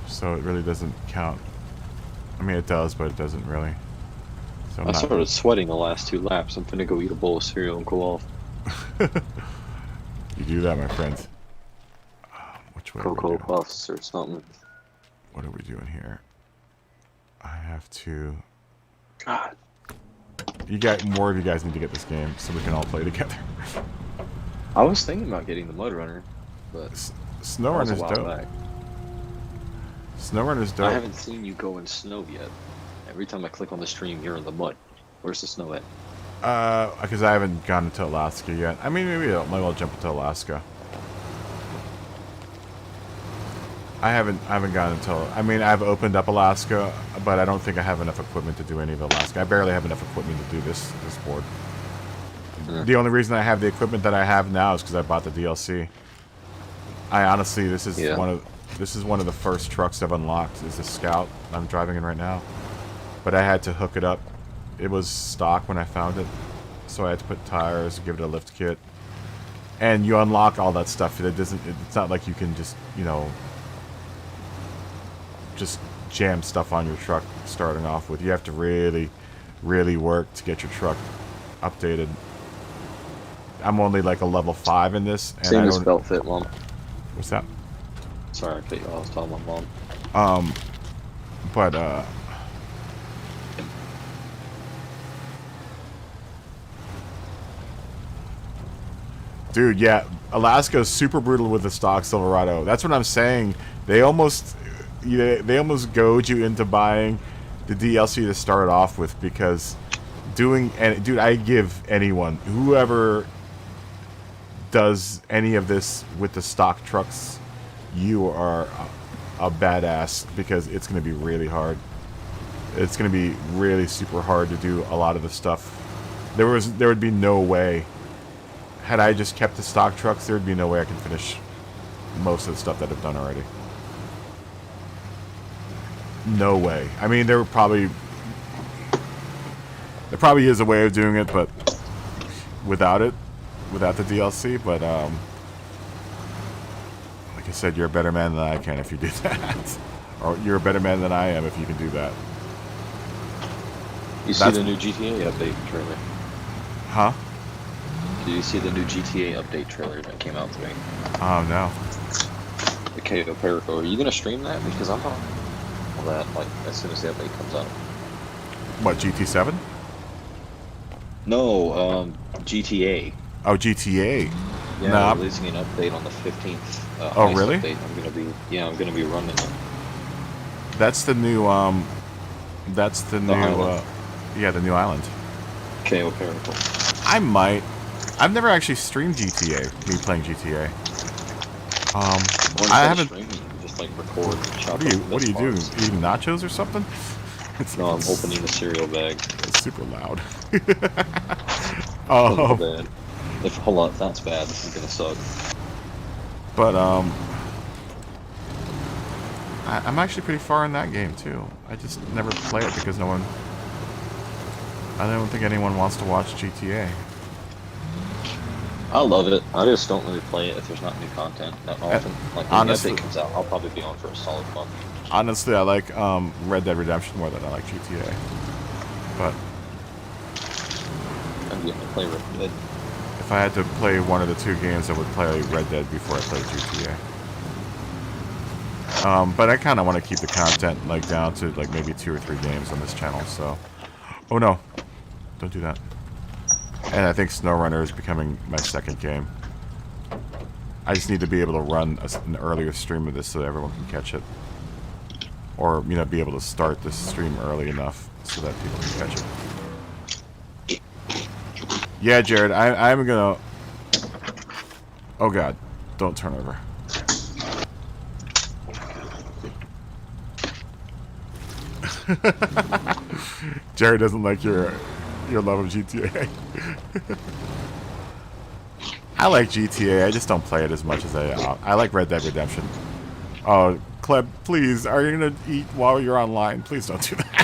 So it really doesn't count. I mean, it does, but it doesn't really. So I started sweating the last 2 laps. I'm finna go eat a bowl of cereal and cool off. You do that, my friend. Which way are we Cocoa doing? Puffs or something. What are we doing here? I have to... God. More of you guys need to get this game so we can all play together. I was thinking about getting the Mud Runner, but SNOWRUNNER's that was a while dope. back. SNOWRUNNER's I dope. haven't seen you go in snow yet. Every time I click on the stream, you're in the mud. Where's the snow at? Because I haven't gone to Alaska yet. I mean, maybe I might well jump into Alaska. I haven't gone until... I mean, I've opened up Alaska, but I don't think I have enough equipment to do any of Alaska. I barely have enough equipment to do this board. The only reason I have the equipment that I have now is because I bought the DLC. I honestly, this is one of the first trucks I've unlocked. Is a Scout I'm driving in right now, but I had to hook it up. It was stock when I found it, so I had to put tires, give it a lift kit, and you unlock all that stuff. It doesn't. It's not like you can just just jam stuff on your truck starting off with. You have to really, really work to get your truck updated. I'm only like a level 5 in this, and Same I as don't. Belt Fit, Mom. What's that? Sorry, I cut you off. I was telling my mom. But dude, yeah, Alaska is super brutal with the stock Silverado. That's what I'm saying. They almost goad you into buying the DLC to start off with, because dude, I give anyone, whoever does any of this with the stock trucks, you are a badass, because it's going to be really hard. It's going to be really super hard to do a lot of the stuff. There would be no way. Had I just kept the stock trucks, there would be no way I could finish most of the stuff that I've done already. No way. I mean, there probably is a way of doing it, but without the DLC. But like I said, you're a better man than I can if you do that, or you're a better man than I am if you can do that. You see the new GTA update trailer? Huh? Did you see the new GTA update trailer that came out today? Oh no. The KO Perico. Are you gonna stream that? Because I'm on that like as soon as the update comes out. What, GT7? No, GTA. Oh, GTA. Yeah, Nah, they're releasing an update on the 15th. Oh, really? Update. I'm gonna be running it. that's the new island. The new island. KO Perico. I might. I've never actually streamed GTA. Me playing GTA. I haven't. Streaming, you can just like record. What are you doing? Eating nachos or something? No, I'm opening the cereal bag. It's super loud. Oh, bad. Hold on, if that's bad, this is gonna suck. But I'm actually pretty far in that game too. I just never play it because I don't think anyone wants to watch GTA. I love it. I just don't really play it if there's not new content that often. Like when the honestly, update comes out, I'll probably be on for a solid month. Honestly, I like Red Dead Redemption more than I like GTA. But I'm getting to play Red Dead. if I had to play one of the two games, I would play Red Dead before I play GTA. But I kind of want to keep the content like down to like maybe 2 or 3 games on this channel. So Oh no. Don't do that. And I think SNOWRUNNER is becoming my second game. I just need to be able to run an earlier stream of this so that everyone can catch it. Or, you know, be able to start this stream early enough so that people can catch it. Yeah, Jared, I'm gonna... Oh god, don't turn over. Jared doesn't like your love of GTA. I like GTA, I just don't play it as much as I like Red Dead Redemption. Oh, Kleb, please, are you gonna eat while you're online? Please don't do that.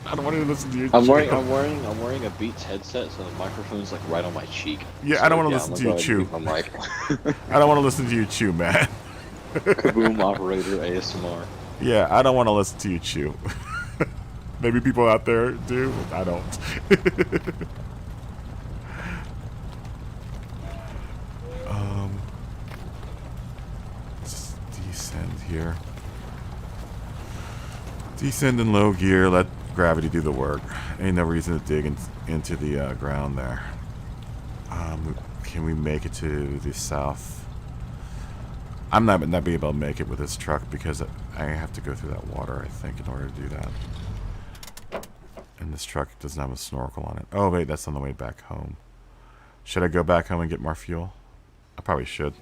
I don't want to listen to you. I'm wearing a Beats headset, so the microphone's like right on my cheek. Yeah, so, I don't want to listen to you chew. I don't want to listen to you chew, man. Kaboom operator ASMR. Yeah, I don't want to listen to you chew. Maybe people out there do. I don't. Let's descend here. Descend in low gear. Let gravity do the work. Ain't no reason to dig into the ground there. Can we make it to the south? I'm not be able to make it with this truck because I have to go through that water, I think, in order to do that. And this truck doesn't have a snorkel on it. Oh, wait, that's on the way back home. Should I go back home and get more fuel? I probably should.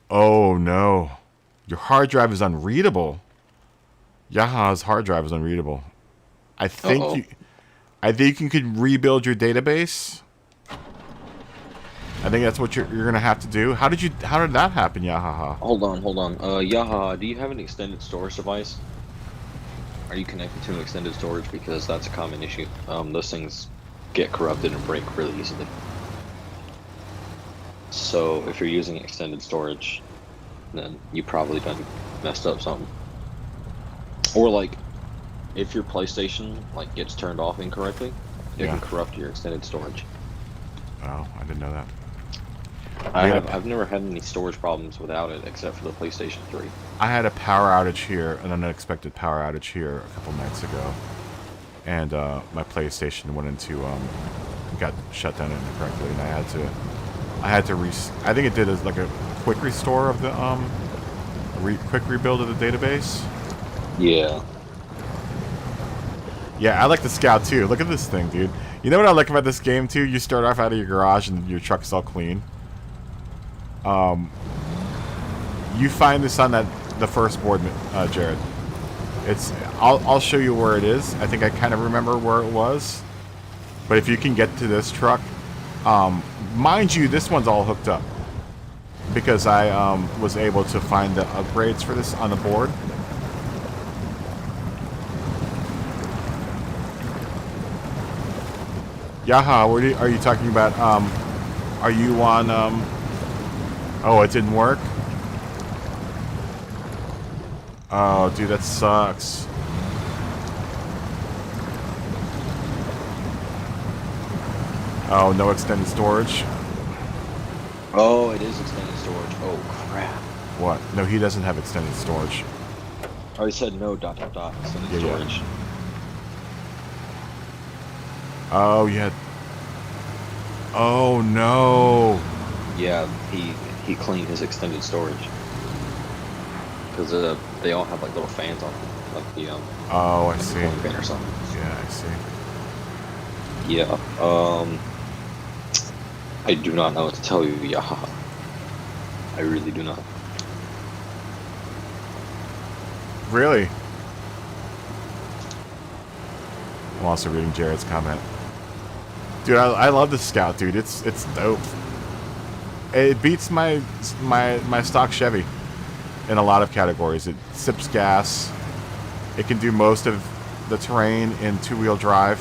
Oh, no. Your hard drive is unreadable. Yaha's hard drive is unreadable. I think you could rebuild your database. I think that's what you're gonna have to do. How did that happen, Yahaha? Hold on. Yaha, do you have an extended storage device? Are you connected to an extended storage? Because that's a common issue. Those things get corrupted and break really easily. So if you're using extended storage, then you probably done messed up something. Or like, if your PlayStation like gets turned off incorrectly, it can corrupt your extended storage. Oh, I didn't know that. I've never had any storage problems without it, except for the PlayStation 3. I had a power outage here, an unexpected power outage here a couple nights ago, and my PlayStation went into got shut down incorrectly, and I had to I think it did as like a quick restore of the quick rebuild of the database. Yeah. Yeah, I like the Scout too. Look at this thing, dude. You know what I like about this game too? You start off out of your garage and your truck's all clean. You find this on the first board, Jared. I'll show you where it is. I think I kind of remember where it was. But if you can get to this truck, mind you, this one's all hooked up because I was able to find the upgrades for this on the board. Yaha, what are you talking about? Are you on, oh, it didn't work? Oh, dude, that sucks. Oh, no extended storage? Oh, it is extended storage. Oh, crap. What? No, he doesn't have extended storage. Oh, he said no, ... extended storage. Yeah. Oh, yeah. Oh, no. Yeah, he cleaned his extended storage. Because they all have like little fans on them. Like the, oh, I see. Fan or something. Yeah, I see. Yeah, I do not know what to tell you, Yaha. I really do not. Really? I'm also reading Jared's comment. Dude, I love the Scout, dude. It's dope. It beats my stock Chevy in a lot of categories. It sips gas. It can do most of the terrain in two-wheel drive.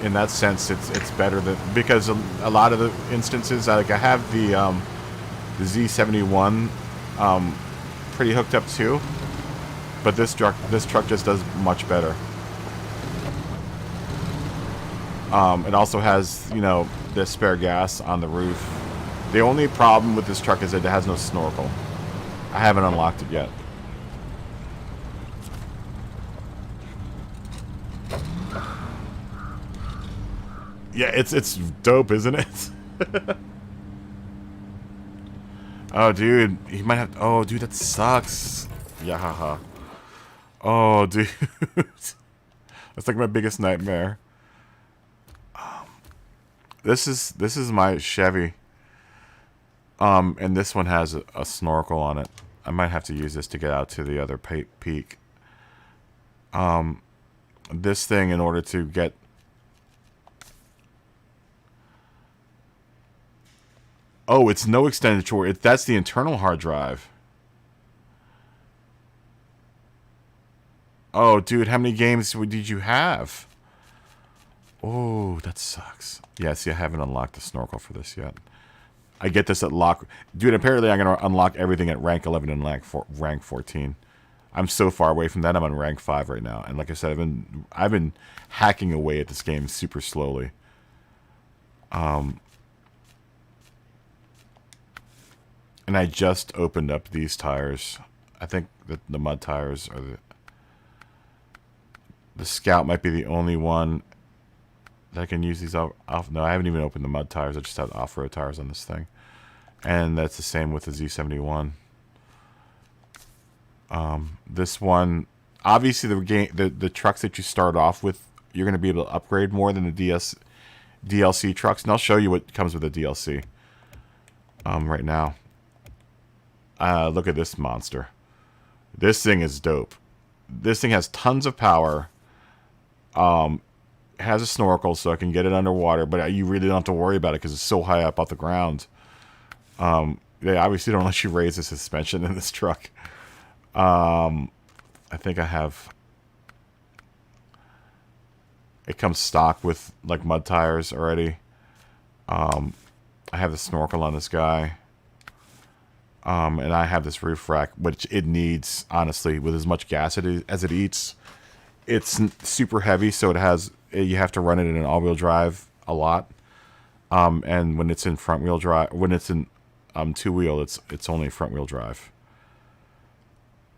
In that sense, it's better than, because a lot of the instances, like I have the Z71 pretty hooked up too, but this truck just does much better. It also has, you know, the spare gas on the roof. The only problem with this truck is that it has no snorkel. I haven't unlocked it yet. Yeah, it's dope, isn't it? Oh, dude, he might have. Oh, dude, that sucks. Yeah, haha. Oh, dude, that's like my biggest nightmare. This is my Chevy. And this one has a snorkel on it. I might have to use this to get out to the other peak. This thing, in order to get... Oh, it's no extended storage. That's the internal hard drive. Oh, dude, how many games did you have? Oh, that sucks. Yeah, see, I haven't unlocked the snorkel for this yet. I get this at lock... Dude, apparently I'm going to unlock everything at rank 11 and rank 14. I'm so far away from that. I'm on rank 5 right now. And like I said, I've been hacking away at this game super slowly. And I just opened up these tires. I think that the mud tires are the Scout might be the only one that I can use these off. No, I haven't even opened the mud tires. I just have off-road tires on this thing. And that's the same with the Z71. This one, obviously the trucks that you start off with, you're going to be able to upgrade more than the DLC trucks. And I'll show you what comes with the DLC right now. Look at this monster. This thing is dope. This thing has tons of power. Has a snorkel, so I can get it underwater, but you really don't have to worry about it because it's so high up off the ground. They obviously don't let you raise the suspension in this truck. I think I have... It comes stock with like mud tires already. I have the snorkel on this guy. And I have this roof rack, which it needs, honestly, with as much gas as it eats. It's super heavy, so you have to run it in an all-wheel drive a lot. And when it's in front-wheel drive, when it's in two-wheel, it's only front-wheel drive.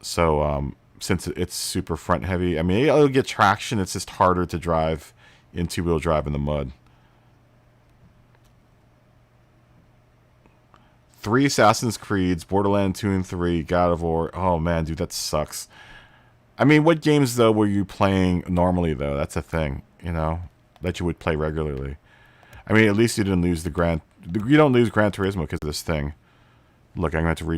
So since it's super front-heavy, I mean, it'll get traction. It's just harder to drive in two-wheel drive in the mud. 3 Assassin's Creeds, Borderlands 2 and 3, God of War. Oh, man, dude, that sucks. I mean, what games, though, were you playing normally, though? That's a thing, you know, that you would play regularly. I mean, at least you didn't lose you don't lose Gran Turismo because of this thing. Look, I'm going to have to reach